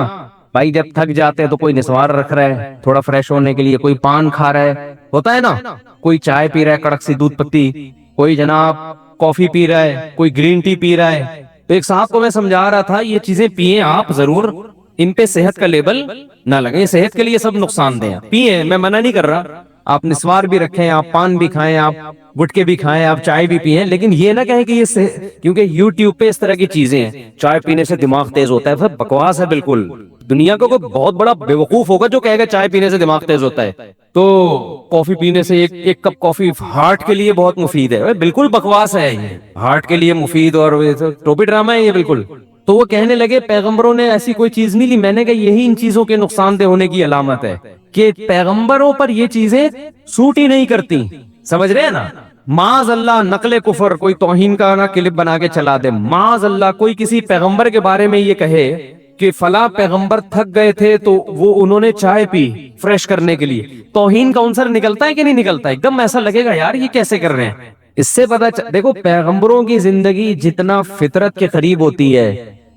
بھائی، جب تھک جاتے ہیں تو کوئی نسوار رکھ رہا ہے تھوڑا فریش ہونے کے لیے، کوئی پان کھا رہا ہے، ہوتا ہے نا، کوئی چائے پی رہا ہے کڑک سی دودھ پتی، کوئی جناب کافی پی رہا ہے، کوئی گرین ٹی پی رہا ہے۔ تو ایک صاحب کو میں سمجھا رہا تھا یہ چیزیں پیئیں آپ ضرور، ان پہ صحت کا لیبل نہ لگیں، صحت کے لیے سب نقصان دہ ہیں، پیئیں، میں منع نہیں کر رہا، آپ نسوار بھی رکھیں، آپ پان بھی کھائیں، آپ گٹکے بھی کھائیں، آپ چائے بھی پیئیں، لیکن یہ نہ کہیں کہ یہ کیونکہ یوٹیوب پہ اس طرح کی چیزیں ہیں، چائے پینے سے دماغ تیز ہوتا ہے، پھر بکواس ہے بالکل۔ دنیا کا کوئی بہت بڑا بیوقوف ہوگا جو کہے گا چائے پینے سے دماغ تیز ہوتا ہے، تو کافی پینے سے ایک کپ کافی ہارٹ کے لیے بہت مفید ہے، بالکل بکواس ہے یہ، ہارٹ کے لیے مفید اور ٹوپی ڈرامہ ہے یہ بالکل۔ تو وہ کہنے لگے پیغمبروں نے ایسی کوئی چیز نہیں لی، میں نے کہا یہی ان چیزوں کے نقصان دہ ہونے کی علامت ہے کہ پیغمبروں پر یہ چیزیں سوٹ ہی نہیں کرتی، سمجھ رہے ہیں نا؟ معاذ اللہ نقل کفر، کوئی توہین کا نہ کلپ بنا کے چلا دے، معاذ اللہ کوئی کسی پیغمبر کے بارے میں یہ کہے کہ فلاں پیغمبر تھک گئے تھے تو وہ انہوں نے چائے پی فریش کرنے کے لیے، توہین کا عنصر نکلتا ہے کہ نہیں نکلتا؟ ایک دم ایسا لگے گا یار یہ کیسے کر رہے ہیں۔ اس سے پتہ دیکھو پیغمبروں کی زندگی جتنا فطرت کے قریب ہوتی ہے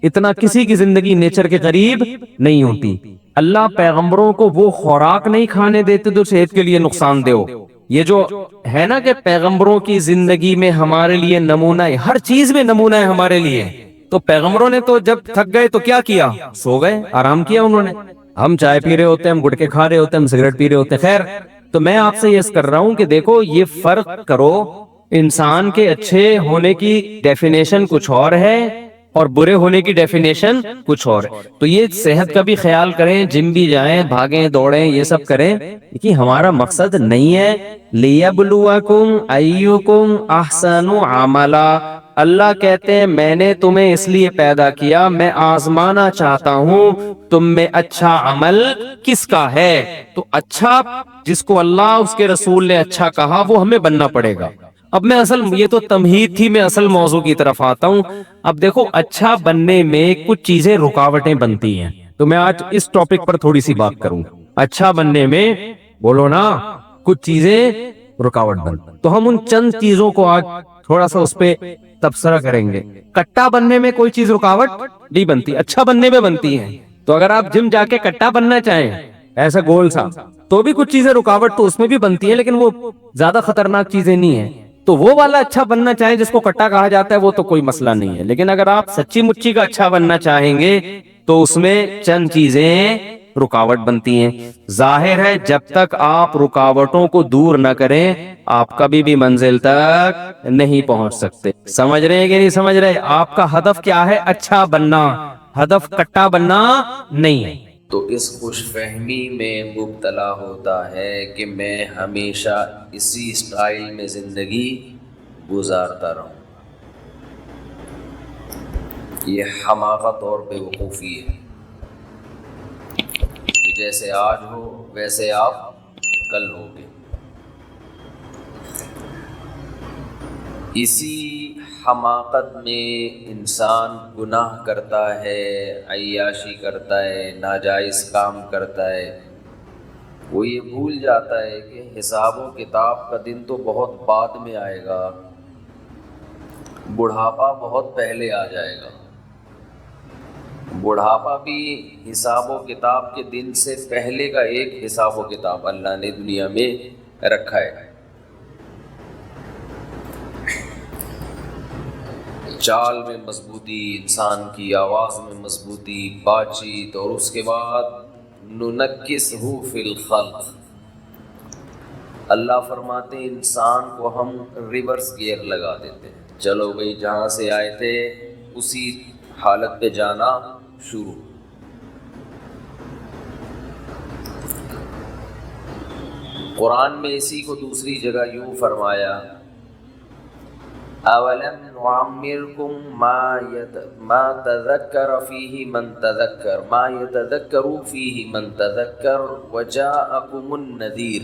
اتنا کسی کی زندگی نیچر کے قریب نہیں ہوتی۔ اللہ پیغمبروں کو وہ خوراک نہیں کھانے دیتے جو صحت کے لیے نقصان دہ ہو۔ یہ جو ہے نا کہ پیغمبروں کی زندگی میں ہمارے لیے نمونہ ہے، ہر چیز میں نمونہ ہے ہمارے لیے، تو پیغمبروں نے تو جب تھک گئے تو کیا کیا؟ سو گئے، آرام کیا انہوں نے۔ ہم چائے پی رہے ہوتے ہیں، ہم گٹکے کھا رہے ہوتے ہیں، ہم سگریٹ پی رہے ہوتے ہیں۔ خیر تو میں آپ سے یہ کر رہا ہوں کہ دیکھو یہ فرق کرو، انسان کے اچھے ہونے کی ڈیفینیشن کچھ اور ہے اور برے ہونے کی ڈیفینیشن کچھ اور ہے۔ تو یہ صحت کا بھی خیال کریں، جم بھی جائیں، بھاگیں دوڑیں، یہ سب کریں، کہ ہمارا مقصد نہیں ہے لیبلوکم ایکم احسن عملا۔ اللہ کہتے ہیں میں نے تمہیں اس لیے پیدا کیا، میں آزمانا چاہتا ہوں تم میں اچھا عمل کس کا ہے۔ تو اچھا جس کو اللہ اس کے رسول نے اچھا کہا وہ ہمیں بننا پڑے گا۔ اب میں یہ تو تمہید تھی، میں اصل موضوع کی طرف آتا ہوں۔ اب دیکھو اچھا بننے میں کچھ چیزیں رکاوٹیں بنتی ہیں، تو میں آج اس ٹاپک پر تھوڑی سی بات کروں۔ اچھا بننے میں بولو نا کچھ چیزیں رکاوٹ بنتی، تو ہم ان چند چیزوں کو آج تھوڑا سا اس پہ تبصرہ کریں گے۔ کٹا بننے میں کوئی چیز رکاوٹ نہیں بنتی، اچھا بننے میں بنتی ہے۔ تو اگر آپ جم جا کے کٹا بننا چاہیں ایسا گول سا تو بھی کچھ چیزیں رکاوٹ تو اس میں بھی بنتی ہیں، لیکن وہ زیادہ خطرناک چیزیں نہیں ہیں۔ تو وہ والا اچھا بننا چاہیں جس کو کٹا کہا جاتا ہے وہ تو کوئی مسئلہ نہیں ہے، لیکن اگر آپ سچی مچی کا اچھا بننا چاہیں گے تو اس میں چند چیزیں رکاوٹ بنتی ہیں۔ ظاہر ہے جب تک آپ رکاوٹوں کو دور نہ کریں آپ کبھی بھی منزل تک نہیں پہنچ سکتے۔ سمجھ رہے ہیں کہ نہیں سمجھ رہے؟ آپ کا ہدف کیا ہے؟ اچھا بننا، ہدف کٹا بننا نہیں ہے۔ تو اس خوش فہمی میں مبتلا ہوتا ہے کہ میں ہمیشہ اسی اسٹائل میں زندگی گزارتا رہوں۔ یہ حماقت اور بے وقوفی ہے کہ جیسے آج ہو ویسے آپ کل ہوگے۔ اسی حماقت میں انسان گناہ کرتا ہے، عیاشی کرتا ہے، ناجائز کام کرتا ہے۔ وہ یہ بھول جاتا ہے کہ حساب و کتاب کا دن تو بہت بعد میں آئے گا، بڑھاپا بہت پہلے آ جائے گا۔ بڑھاپا بھی حساب و کتاب کے دن سے پہلے کا ایک حساب و کتاب اللہ نے دنیا میں رکھا ہے۔ چال میں مضبوطی، انسان کی آواز میں مضبوطی، بات چیت، اور اس کے بعد ننکسہ فی الخلق، اللہ فرماتے ہیں انسان کو ہم ریورس گیئر لگا دیتے ہیں، چلو بھئی جہاں سے آئے تھے اسی حالت پہ جانا شروع۔ قرآن میں اسی کو دوسری جگہ یوں فرمایا، اولم نعمرکم ما تذکر فیہ من تذکر ما یتذکر فیہ من تذکر وجاءکم النذیر۔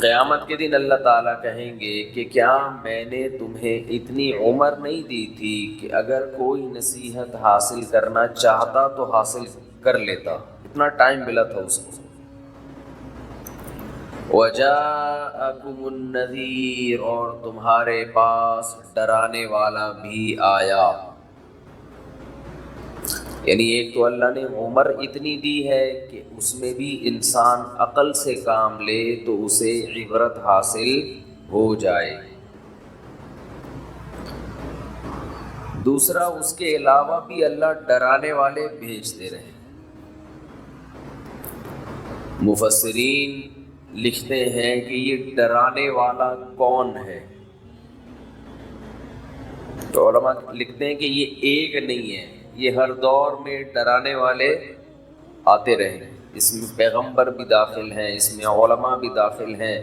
قیامت کے دن اللہ تعالیٰ کہیں گے کہ کیا میں نے تمہیں اتنی عمر نہیں دی تھی کہ اگر کوئی نصیحت حاصل کرنا چاہتا تو حاصل کر لیتا، اتنا ٹائم ملا تھا اس کو۔ وَجَاءَكُمُ النَّذِيرُ، اور تمہارے پاس ڈرانے والا بھی آیا۔ یعنی ایک تو اللہ نے عمر اتنی دی ہے کہ اس میں بھی انسان عقل سے کام لے تو اسے عبرت حاصل ہو جائے، دوسرا اس کے علاوہ بھی اللہ ڈرانے والے بھیجتے رہے۔ مفسرین لکھتے ہیں کہ یہ ڈرانے والا کون ہے، تو علماء لکھتے ہیں کہ یہ ایک نہیں ہے، یہ ہر دور میں ڈرانے والے آتے رہے، اس میں پیغمبر بھی داخل ہیں، اس میں علماء بھی داخل ہیں،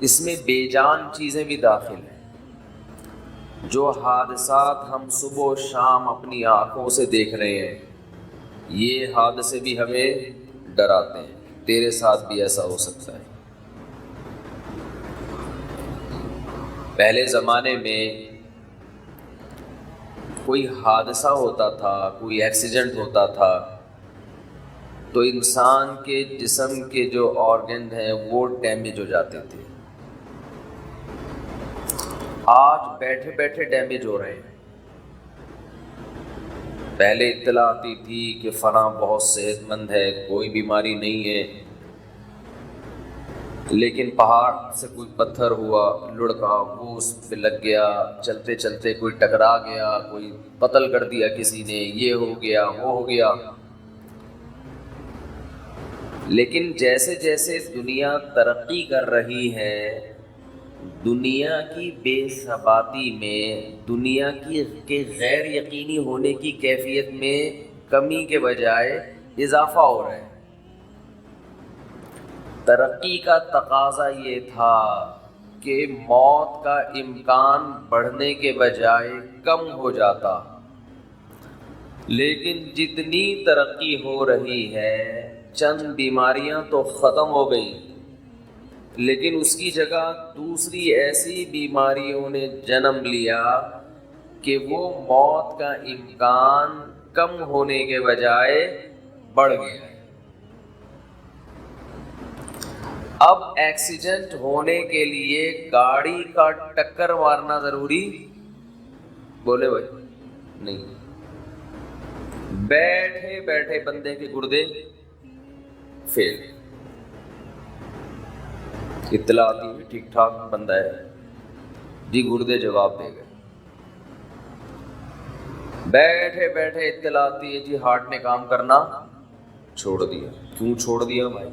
اس میں بے جان چیزیں بھی داخل ہیں۔ جو حادثات ہم صبح و شام اپنی آنکھوں سے دیکھ رہے ہیں، یہ حادثے بھی ہمیں ڈراتے ہیں، تیرے ساتھ بھی ایسا ہو سکتا ہے۔ پہلے زمانے میں کوئی حادثہ ہوتا تھا، کوئی ایکسیڈنٹ ہوتا تھا تو انسان کے جسم کے جو آرگن ہیں وہ ڈیمیج ہو جاتے تھے۔ آج بیٹھے بیٹھے ڈیمیج ہو رہے ہیں۔ پہلے اطلاع آتی تھی کہ فلاں بہت صحت مند ہے، کوئی بیماری نہیں ہے، لیکن پہاڑ سے کوئی پتھر ہوا لڑکا، وہ اس پہ لگ گیا، چلتے چلتے کوئی ٹکرا گیا، کوئی قتل کر دیا کسی نے، یہ ہو گیا وہ ہو گیا۔ لیکن جیسے جیسے دنیا ترقی کر رہی ہے، دنیا کی بے ثباتی میں، دنیا کے غیر یقینی ہونے کی کیفیت میں کمی کے بجائے اضافہ ہو رہا ہے۔ ترقی کا تقاضا یہ تھا کہ موت کا امکان بڑھنے کے بجائے کم ہو جاتا، لیکن جتنی ترقی ہو رہی ہے چند بیماریاں تو ختم ہو گئی، لیکن اس کی جگہ دوسری ایسی بیماریوں نے جنم لیا کہ وہ موت کا امکان کم ہونے کے بجائے بڑھ گیا ہے۔ اب ایکسیڈنٹ ہونے کے لیے گاڑی کا ٹکر مارنا ضروری بولے بھائی نہیں، بیٹھے بیٹھے بندے کے گردے فیل، اطلاع آتی ہے ٹھیک ٹھاک بندہ ہے جی، گردے جواب دے گئے، بیٹھے بیٹھے اطلاع آتی ہے جی ہارٹ نے کام کرنا چھوڑ دیا۔ کیوں چھوڑ دیا بھائی؟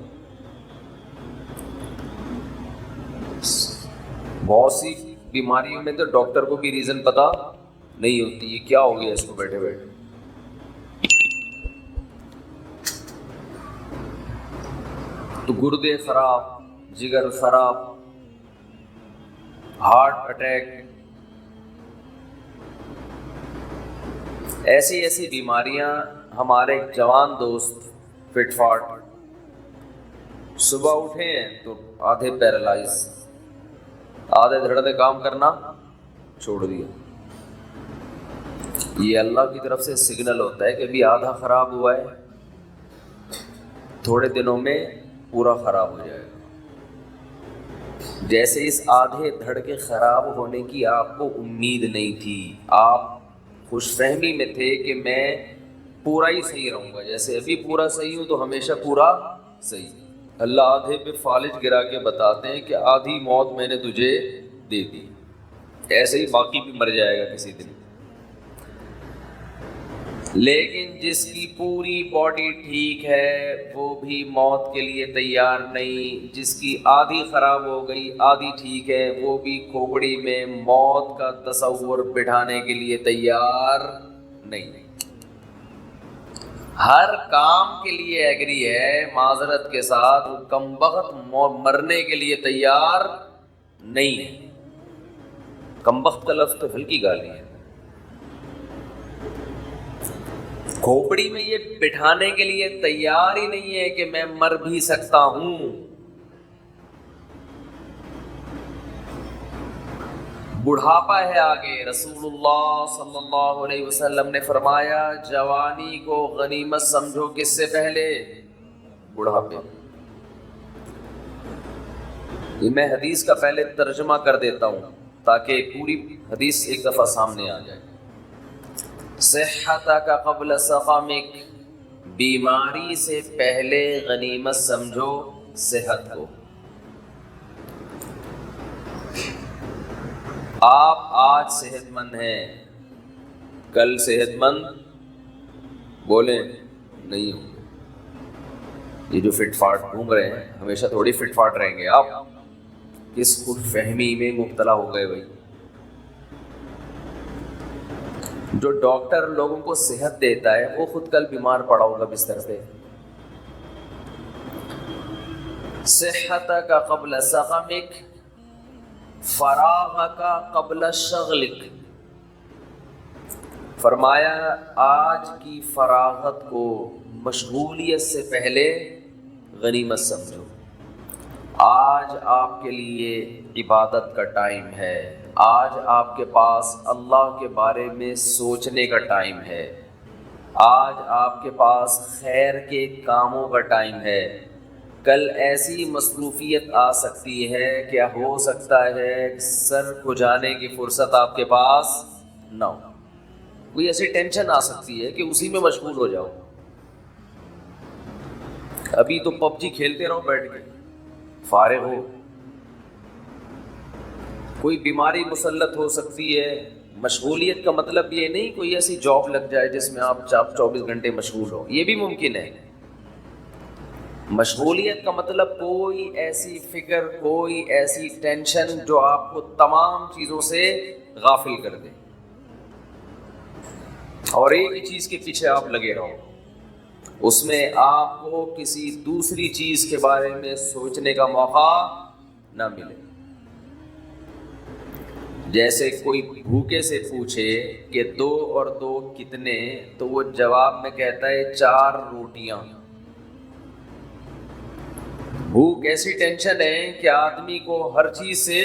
بہت سی بیماریوں میں تو ڈاکٹر کو بھی ریزن پتا نہیں ہوتی، یہ کیا ہو گیا اس کو بیٹھے بیٹھے۔ تو گردے خراب، جگر خراب، ہارٹ اٹیک، ایسی ایسی بیماریاں۔ ہمارے جوان دوست فٹ فاٹ صبح اٹھے ہیں تو آدھے پیرالائز، آدھے دھڑے کام کرنا چھوڑ دیا۔ یہ اللہ کی طرف سے سگنل ہوتا ہے کہ ابھی آدھا خراب ہوا ہے، تھوڑے دنوں میں پورا خراب ہو جائے گا۔ جیسے اس آدھے دھڑ کے خراب ہونے کی آپ کو امید نہیں تھی، آپ خوش فہمی میں تھے کہ میں پورا ہی صحیح رہوں گا، جیسے ابھی پورا صحیح ہوں تو ہمیشہ پورا صحیح۔ اللہ آدھے پہ فالج گرا کے بتاتے ہیں کہ آدھی موت میں نے تجھے دے دی، ایسے ہی باقی بھی مر جائے گا کسی دن۔ لیکن جس کی پوری باڈی ٹھیک ہے وہ بھی موت کے لیے تیار نہیں، جس کی آدھی خراب ہو گئی آدھی ٹھیک ہے وہ بھی کھوپڑی میں موت کا تصور بٹھانے کے لیے تیار نہیں۔ ہر کام کے لیے ایگری ہے، معذرت کے ساتھ وہ کمبخت مرنے کے لیے تیار نہیں ہے۔ کمبخت کا لفظ تو ہلکی گالی ہے، کھوپڑی میں یہ بٹھانے کے لیے تیار ہی نہیں ہے کہ میں مر بھی سکتا ہوں۔ بڑھاپا ہے آگے، رسول اللہ صلی اللہ علیہ وسلم نے فرمایا جوانی کو غنیمت سمجھو، کس سے پہلے؟ بڑھاپے۔ یہ میں حدیث کا پہلے ترجمہ کر دیتا ہوں تاکہ پوری حدیث ایک دفعہ سامنے آ جائے۔ صحتک قبل سقمک، بیماری سے پہلے غنیمت سمجھو صحت کو۔ آپ آج صحت مند ہیں، کل صحت مند بولیں نہیں ہوں گے۔ یہ جو فٹ فاٹ گھوم رہے ہیں ہمیشہ تھوڑی فٹ فاٹ رہیں گے، آپ کس خود فہمی میں مبتلا ہو گئے بھائی؟ جو ڈاکٹر لوگوں کو صحت دیتا ہے وہ خود کل بیمار پڑا ہوگا بستر پہ۔ صحتک قبل سقمک، فراغک قبل شغلک۔ فرمایا آج کی فراغت کو مشغولیت سے پہلے غنیمت سمجھو۔ آج آپ کے لیے عبادت کا ٹائم ہے، آج آپ کے پاس اللہ کے بارے میں سوچنے کا ٹائم ہے، آج آپ کے پاس خیر کے کاموں کا ٹائم ہے۔ کل ایسی مصروفیت آ سکتی ہے کہ ہو سکتا ہے سر کھجانے کی فرصت آپ کے پاس نہ ہو، کوئی ایسی ٹینشن آ سکتی ہے کہ اسی میں مشغول ہو جاؤ۔ ابھی تو پب جی کھیلتے رہو بیٹھ کے، فارغ ہو۔ کوئی بیماری مسلط ہو سکتی ہے۔ مشغولیت کا مطلب یہ نہیں کوئی ایسی جاب لگ جائے جس میں آپ 24 گھنٹے مشغول ہو، یہ بھی ممکن ہے۔ مشغولیت کا مطلب کوئی ایسی فکر، کوئی ایسی ٹینشن جو آپ کو تمام چیزوں سے غافل کر دے اور ایک ہی چیز کے پیچھے آپ لگے رہو، اس میں آپ کو کسی دوسری چیز کے بارے میں سوچنے کا موقع نہ ملے۔ جیسے کوئی بھوکے سے پوچھے کہ 2 اور 2 کتنے، تو وہ جواب میں کہتا ہے 4 روٹیاں۔ بھوک ایسی ٹینشن ہے کہ آدمی کو ہر چیز سے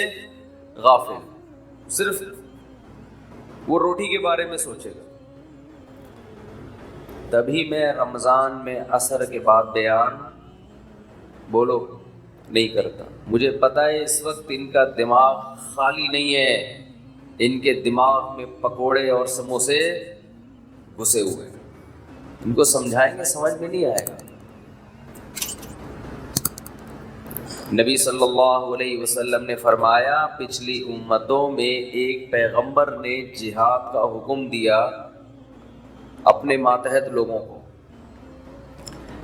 غافل، صرف وہ روٹی کے بارے میں سوچے گا۔ تبھی میں رمضان میں عصر کے بعد بیان بولو نہیں کرتا، مجھے پتہ ہے اس وقت ان کا دماغ خالی نہیں ہے، ان کے دماغ میں پکوڑے اور سموسے گھسے ہوئے ہیں، ان کو سمجھائیں گے سمجھ میں نہیں آئے گا۔ نبی صلی اللہ علیہ وسلم نے فرمایا پچھلی امتوں میں ایک پیغمبر نے جہاد کا حکم دیا اپنے ماتحت لوگوں کو۔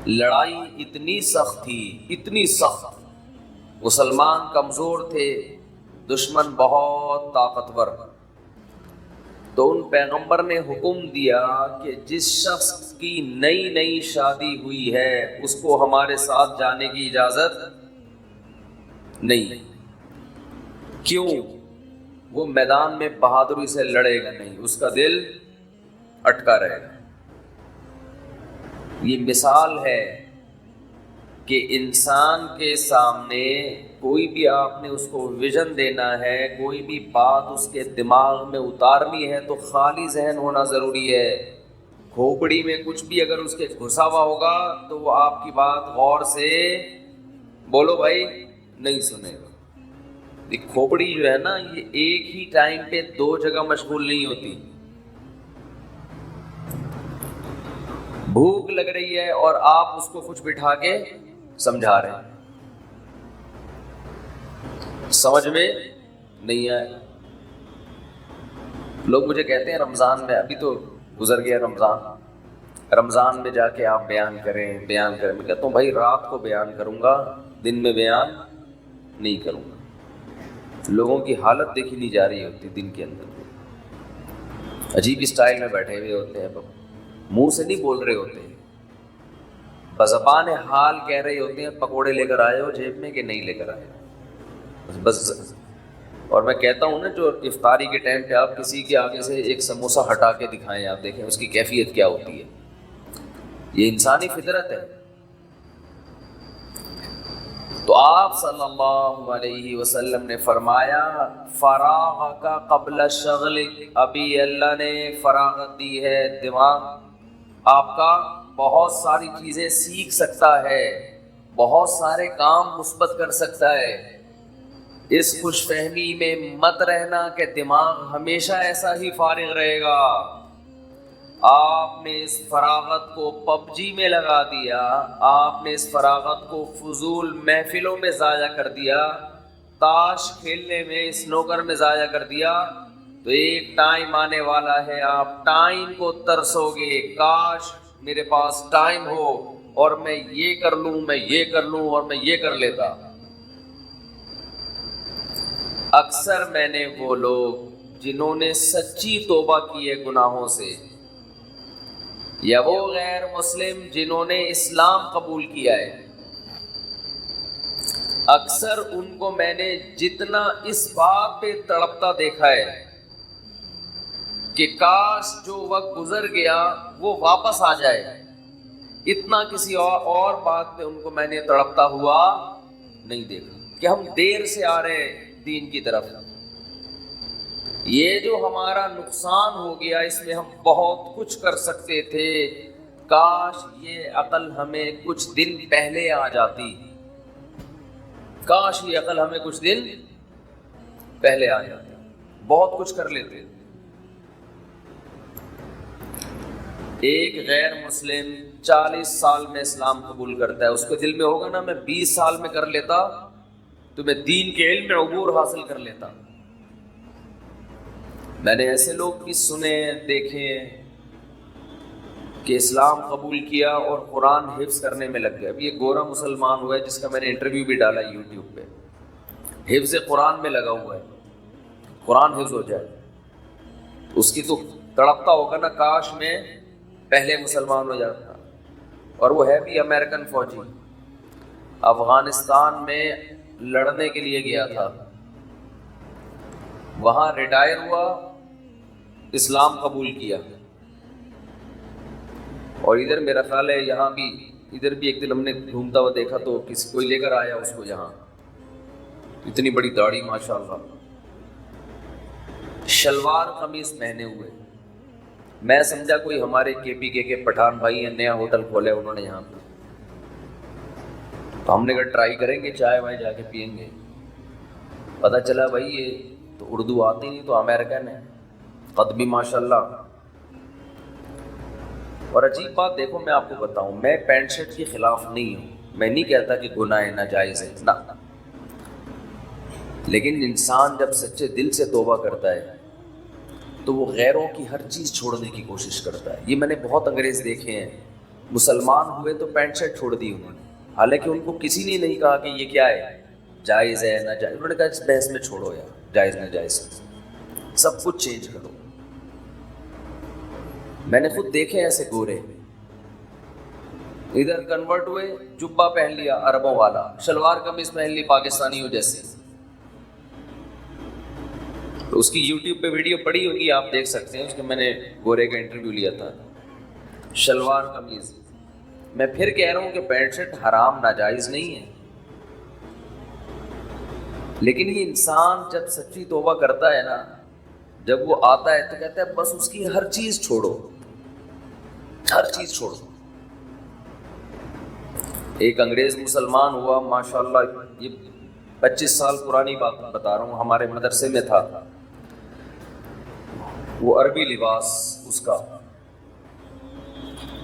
لڑائی اتنی سخت تھی، اتنی سخت، مسلمان کمزور تھے، دشمن بہت طاقتور، تو ان پیغمبر نے حکم دیا کہ جس شخص کی نئی شادی ہوئی ہے اس کو ہمارے ساتھ جانے کی اجازت نہیں۔ کیوں؟ وہ میدان میں بہادری سے لڑے گا نہیں، اس کا دل اٹکا رہے گا۔ یہ مثال ہے کہ انسان کے سامنے کوئی بھی آپ نے اس کو ویژن دینا ہے، کوئی بھی بات اس کے دماغ میں اتارنی ہے تو خالی ذہن ہونا ضروری ہے۔ کھوپڑی میں کچھ بھی اگر اس کے گھسا ہوا ہوگا تو وہ آپ کی بات غور سے بولو بھائی نہیں سنے گا۔ یہ کھوپڑی جو ہے نا، یہ ایک ہی ٹائم پہ 2 جگہ مشغول نہیں ہوتی۔ بھوک لگ رہی ہے اور آپ اس کو کچھ بٹھا کے سمجھا رہے ہیں، سمجھ میں نہیں آئے۔ لوگ مجھے کہتے ہیں رمضان میں، ابھی تو گزر گیا رمضان، رمضان میں جا کے آپ بیان کریں بیان کریں. میں کہتا ہوں بھائی رات کو بیان کروں گا, دن میں بیان نہیں کروں گا. لوگوں کی حالت دیکھی نہیں جا رہی ہوتی دن کے اندر, عجیب اسٹائل میں بیٹھے ہوئے ہوتے ہیں, منہ سے نہیں بول رہے ہوتے, بزبان حال کہہ رہے ہوتے ہیں پکوڑے لے کر آئے ہو جیب میں کہ نہیں لے کر آئے ہو بس. اور میں کہتا ہوں نا, جو افطاری کے ٹائم پہ آپ کسی کے آگے سے ایک سموسہ ہٹا کے دکھائیں, آپ دیکھیں اس کی کیفیت کیا ہوتی ہے. یہ انسانی فطرت ہے. تو آپ صلی اللہ علیہ وسلم نے فرمایا فراغ کا قبل شغل, ابھی اللہ نے فراغت دی ہے, دماغ آپ کا بہت ساری چیزیں سیکھ سکتا ہے, بہت سارے کام مثبت کر سکتا ہے. اس خوش فہمی میں مت رہنا کہ دماغ ہمیشہ ایسا ہی فارغ رہے گا. آپ نے اس فراغت کو پب جی میں لگا دیا, آپ نے اس فراغت کو فضول محفلوں میں ضائع کر دیا, تاش کھیلنے میں, اسنوکر میں ضائع کر دیا, تو ایک ٹائم آنے والا ہے آپ ٹائم کو ترسو گے, کاش میرے پاس ٹائم ہو اور میں یہ کر لوں, میں یہ کر لوں اور میں یہ کر لیتا. اکثر میں نے وہ لوگ جنہوں نے سچی توبہ کی ہے گناہوں سے, یا وہ غیر مسلم جنہوں نے اسلام قبول کیا ہے, اکثر ان کو میں نے جتنا اس بات پہ تڑپتا دیکھا ہے کہ کاش جو وقت گزر گیا وہ واپس آ جائے, اتنا کسی اور بات پہ ان کو میں نے تڑپتا ہوا نہیں دیکھا کہ ہم دیر سے آ رہے ہیں دین کی طرف. یہ جو ہمارا نقصان ہو گیا, اس میں ہم بہت کچھ کر سکتے تھے, کاش یہ عقل ہمیں کچھ دن پہلے آ جاتی, کاش یہ عقل ہمیں کچھ دن پہلے آ جاتی, بہت کچھ کر لیتے. ایک غیر مسلم 40 سال میں اسلام قبول کرتا ہے, اس کے دل میں ہوگا نا میں 20 سال میں کر لیتا تو میں دین کے علم میں عبور حاصل کر لیتا. میں نے ایسے لوگ بھی سنے دیکھے کہ اسلام قبول کیا اور قرآن حفظ کرنے میں لگ گیا. اب یہ گورا مسلمان ہوا ہے جس کا میں نے انٹرویو بھی ڈالا یوٹیوب پہ, حفظ قرآن میں لگا ہوا ہے, قرآن حفظ ہو جائے. اس کی تو تڑپتا ہوگا نا کاش میں پہلے مسلمان ہو جاتا. اور وہ ہے بھی امریکن فوجی, افغانستان میں لڑنے کے لیے گیا تھا, وہاں ریٹائر ہوا, اسلام قبول کیا, اور ادھر میرا خیال ہے یہاں بھی, ادھر بھی ایک دن ہم نے گھومتا ہوا دیکھا تو کسی کوئی لے کر آیا اس کو, یہاں اتنی بڑی داڑھی ماشاءاللہ, شلوار قمیص پہنے ہوئے. میں سمجھا کوئی ہمارے کے پی کے پٹھان بھائی ہیں, نیا ہوٹل کھولے انہوں نے یہاں پہ, تو ہم نے کہا ٹرائی کریں گے, چائے وائے جا کے پئیں گے. پتہ چلا بھائی یہ تو اردو آتی نہیں, تو امریکن ہے, قد بھی ماشاءاللہ. اور عجیب بات دیکھو, میں آپ کو بتاؤں, میں پینٹ شرٹ کے خلاف نہیں ہوں, میں نہیں کہتا کہ گناہ ناجائز ہے نا, لیکن انسان جب سچے دل سے توبہ کرتا ہے تو وہ غیروں کی ہر چیز چھوڑنے کی کوشش کرتا ہے. یہ میں نے بہت انگریز دیکھے ہیں, مسلمان ہوئے تو پینٹ شرٹ چھوڑ دی انہوں نے, حالانکہ ان کو کسی نے نہیں کہا کہ یہ کیا ہے, جائز ہے ناجائز, انہوں نے کہا اس بحث میں چھوڑو یار, جائز ناجائز سب کچھ چینج کرو. میں نے خود دیکھے ایسے گورے, ادھر کنورٹ ہوئے, جبہ پہن لیا عربوں والا, شلوار قمیص پہن لی پاکستانیوں جیسے. تو اس کی یوٹیوب پہ ویڈیو پڑی ہوگی, آپ دیکھ سکتے ہیں, اس کے میں نے گورے کا انٹرویو لیا تھا, شلوار قمیض. میں پھر کہہ رہا ہوں کہ پینٹ شرٹ حرام ناجائز نہیں ہے, لیکن یہ انسان جب سچی توبہ کرتا ہے نا, جب وہ آتا ہے تو کہتا ہے بس اس کی ہر چیز چھوڑو, ہر چیز چھوڑو. ایک انگریز مسلمان ہوا ماشاءاللہ, یہ 25 سال پرانی بات بتا رہا ہوں, ہمارے مدرسے میں تھا, وہ عربی لباس اس کا,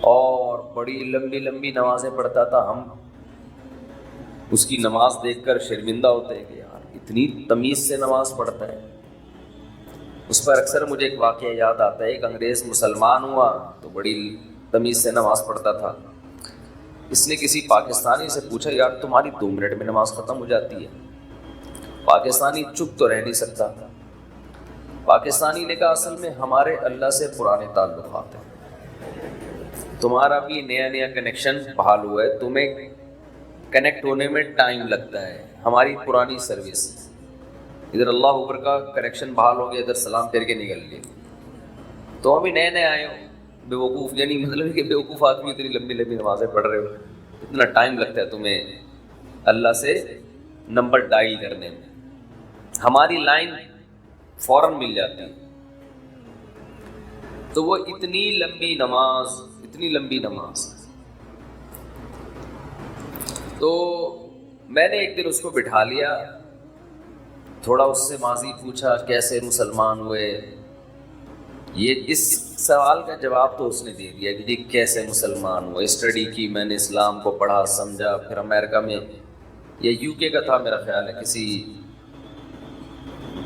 اور بڑی لمبی لمبی نمازیں پڑھتا تھا. ہم اس کی نماز دیکھ کر شرمندہ ہوتے ہیں کہ یار اتنی تمیز سے نماز پڑھتا ہے. اس پر اکثر مجھے ایک واقعہ یاد آتا ہے, ایک انگریز مسلمان ہوا تو بڑی تمیز سے نماز پڑھتا تھا. اس نے کسی پاکستانی سے پوچھا یار تمہاری 2 منٹ میں نماز ختم ہو جاتی ہے. پاکستانی چپ تو رہ نہیں سکتا. پاکستانی نے کہا اصل میں ہمارے اللہ سے پرانے تعلقات ہیں, تمہارا بھی نیا نیا کنیکشن بحال ہوا ہے, تمہیں کنیکٹ ہونے میں ٹائم لگتا ہے. ہماری پرانی سروس ادھر اللہ اوپر کا کنیکشن بحال ہو گیا, ادھر سلام پھیر کے نکل گئے. تو ابھی نئے نئے آئے ہو, بے وقوف, یعنی مطلب کہ بے وقوف آدمی اتنی لمبی لمبی نمازیں پڑھ رہے ہو, اتنا ٹائم لگتا ہے تمہیں اللہ سے نمبر ڈائل کرنے میں. ہماری لائن فوراً مل جاتی ہے. تو وہ اتنی لمبی نماز. تو میں نے ایک دن اس کو بٹھا لیا, تھوڑا اس سے ماضی پوچھا, کیسے مسلمان ہوئے. یہ اس سوال کا جواب تو اس نے دے دیا کہ جی کیسے مسلمان ہوئے. اسٹڈی کی میں نے, اسلام کو پڑھا سمجھا. پھر امریکہ میں یا یو کے کا تھا میرا خیال ہے, کسی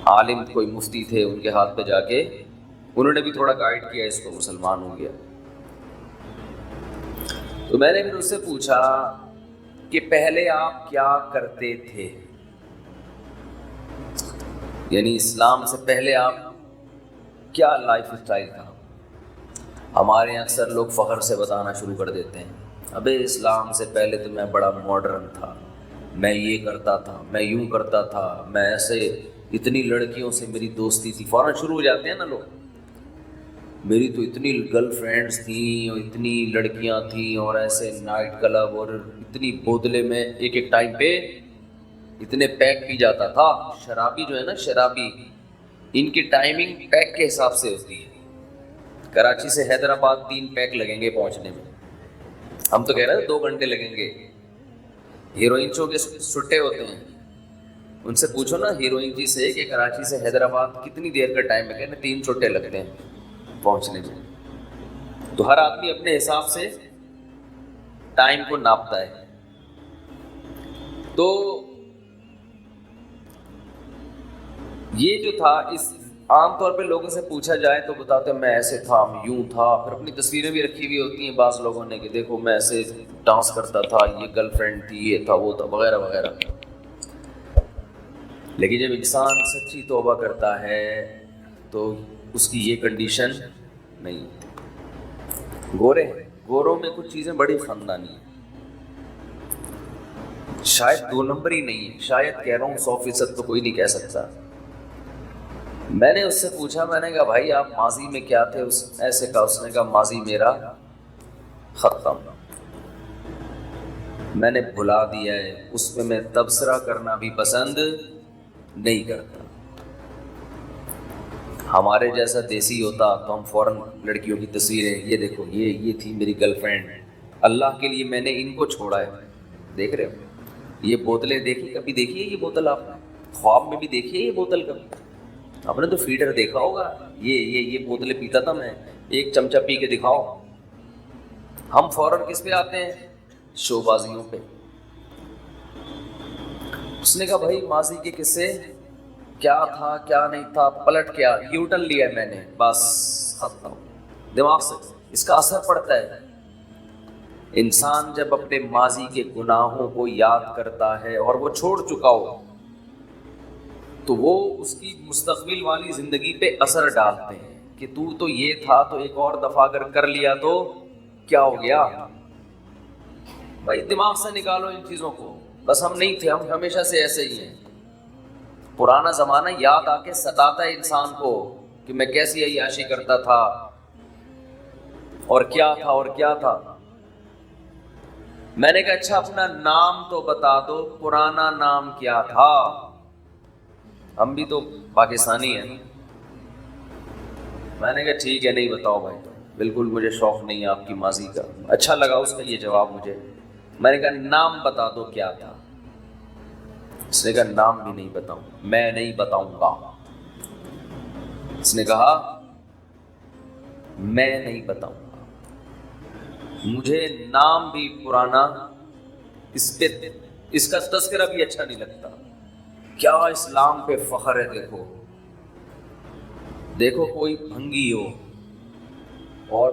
عالم کوئی مفتی تھے, ان کے ہاتھ پہ جا کے انہوں نے بھی تھوڑا گائیڈ کیا, اس کو مسلمان ہو گیا. تو میں نے پھر اس سے پوچھا کہ پہلے آپ کیا کرتے تھے, یعنی اسلام سے پہلے آپ کیا لائف اسٹائل تھا. ہمارے اکثر لوگ فخر سے بتانا شروع کر دیتے ہیں, ابے اسلام سے پہلے تو میں بڑا ماڈرن تھا, میں یہ کرتا تھا, میں یوں کرتا تھا, میں ایسے, اتنی لڑکیوں سے میری دوستی تھی. فوراً شروع ہو جاتے ہیں نا لوگ, میری تو اتنی گرل فرینڈس تھیں اور اتنی لڑکیاں تھیں اور ایسے نائٹ کلب, اور اتنی بوتلیں میں ایک ٹائم پہ اتنے پیک پی جاتا تھا. شرابی جو ہے نا, شرابی, ان کی ٹائمنگ پیک کے حساب سے ہوتی ہے. کراچی سے حیدرآباد 3 پیک لگیں گے پہنچنے میں, ہم تو کہہ رہے ہیں 2 گھنٹے لگیں گے. ہیروئن شو کے سٹے ہوتے ہیں, ان سے پوچھو نا ہیروئن جی سے کہ کراچی سے حیدرآباد کتنی دیر کا ٹائم ہے, کہتے ہیں 3 چھٹے لگتے ہیں پہنچنے میں. تو ہر آدمی اپنے حساب سے ٹائم کو ناپتا ہے. تو یہ جو تھا, اس عام طور پہ لوگوں سے پوچھا جائے تو بتاتے ہیں میں ایسے تھا, میں یوں تھا. پھر اپنی تصویریں بھی رکھی ہوئی ہوتی ہیں بعض لوگوں نے کہ دیکھو میں ایسے ڈانس کرتا تھا, یہ گرل فرینڈ تھی, یہ تھا, وہ تھا, وغیرہ وغیرہ. لیکن جب انسان سچی توبہ کرتا ہے تو اس کی یہ کنڈیشن نہیں. گوروں میں کچھ چیزیں بڑی خاندانی ہیں, شاید 2 نمبر ہی نہیں ہے, شاید کہہ رہا ہوں 100% تو کوئی نہیں کہہ سکتا. میں نے اس سے پوچھا, میں نے کہا بھائی آپ ماضی میں کیا تھے, ایسے کہا. اس نے کہا ماضی میرا ختم, میں نے بھلا دیا ہے, اس پہ میں تبصرہ کرنا بھی پسند نہیں کرتا. ہمارے جیسا دیسی ہوتا تو ہم فوراً لڑکیوں کی تصویریں, یہ دیکھو یہ تھی میری گرل فرینڈ, اللہ کے لیے میں نے ان کو چھوڑا ہے. دیکھ رہے ہو یہ بوتلیں دیکھی, کبھی دیکھی ہے یہ بوتل آپ نے, خواب میں بھی دیکھی ہے یہ بوتل کبھی؟ آپ نے تو فیڈر دیکھا ہوگا, یہ بوتلیں پیتا تھا میں, 1 چمچہ پی کے دکھاؤ. ہم فوراً کس پہ آتے ہیں, شو بازیوں پہ. اس نے کہا بھائی ماضی کے قصے کیا تھا کیا نہیں تھا, پلٹ کیا, یو ٹرن لیا میں نے, بس ختم. دماغ سے اس کا اثر پڑتا ہے. انسان جب اپنے ماضی کے گناہوں کو یاد کرتا ہے اور وہ چھوڑ چکا ہو تو وہ اس کی مستقبل والی زندگی پہ اثر ڈالتے ہیں کہ تو یہ تھا, تو ایک اور دفعہ اگر کر لیا تو کیا ہو گیا. بھائی دماغ سے نکالو ان چیزوں کو, بس ہم نہیں تھے, ہم ہمیشہ سے ایسے ہی ہیں. پرانا زمانہ یاد آ کے ستاتا ہے انسان کو کہ میں کیسی عیاشی کرتا تھا اور کیا تھا اور کیا تھا. میں نے کہا اچھا اپنا نام تو بتا دو, پرانا نام کیا تھا. ہم بھی تو پاکستانی ہیں. میں نے کہا ٹھیک ہے نہیں بتاؤ بھائی, بالکل مجھے شوق نہیں ہے آپ کی ماضی کا. اچھا لگا اس کا یہ جواب مجھے. میں نے کہا نام بتا دو کیا تھا. اس نے کہا نام بھی نہیں بتاؤں, میں نہیں بتاؤں گا. اس نے کہا میں نہیں بتاؤں گا, مجھے نام بھی پرانا, اس کا تذکرہ بھی اچھا نہیں لگتا. کیا اسلام پہ فخر ہے. دیکھو کوئی بھنگی ہو اور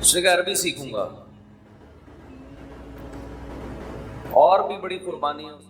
اس نے کہا عربی سیکھوں گا، اور بھی بڑی قربانی ہے.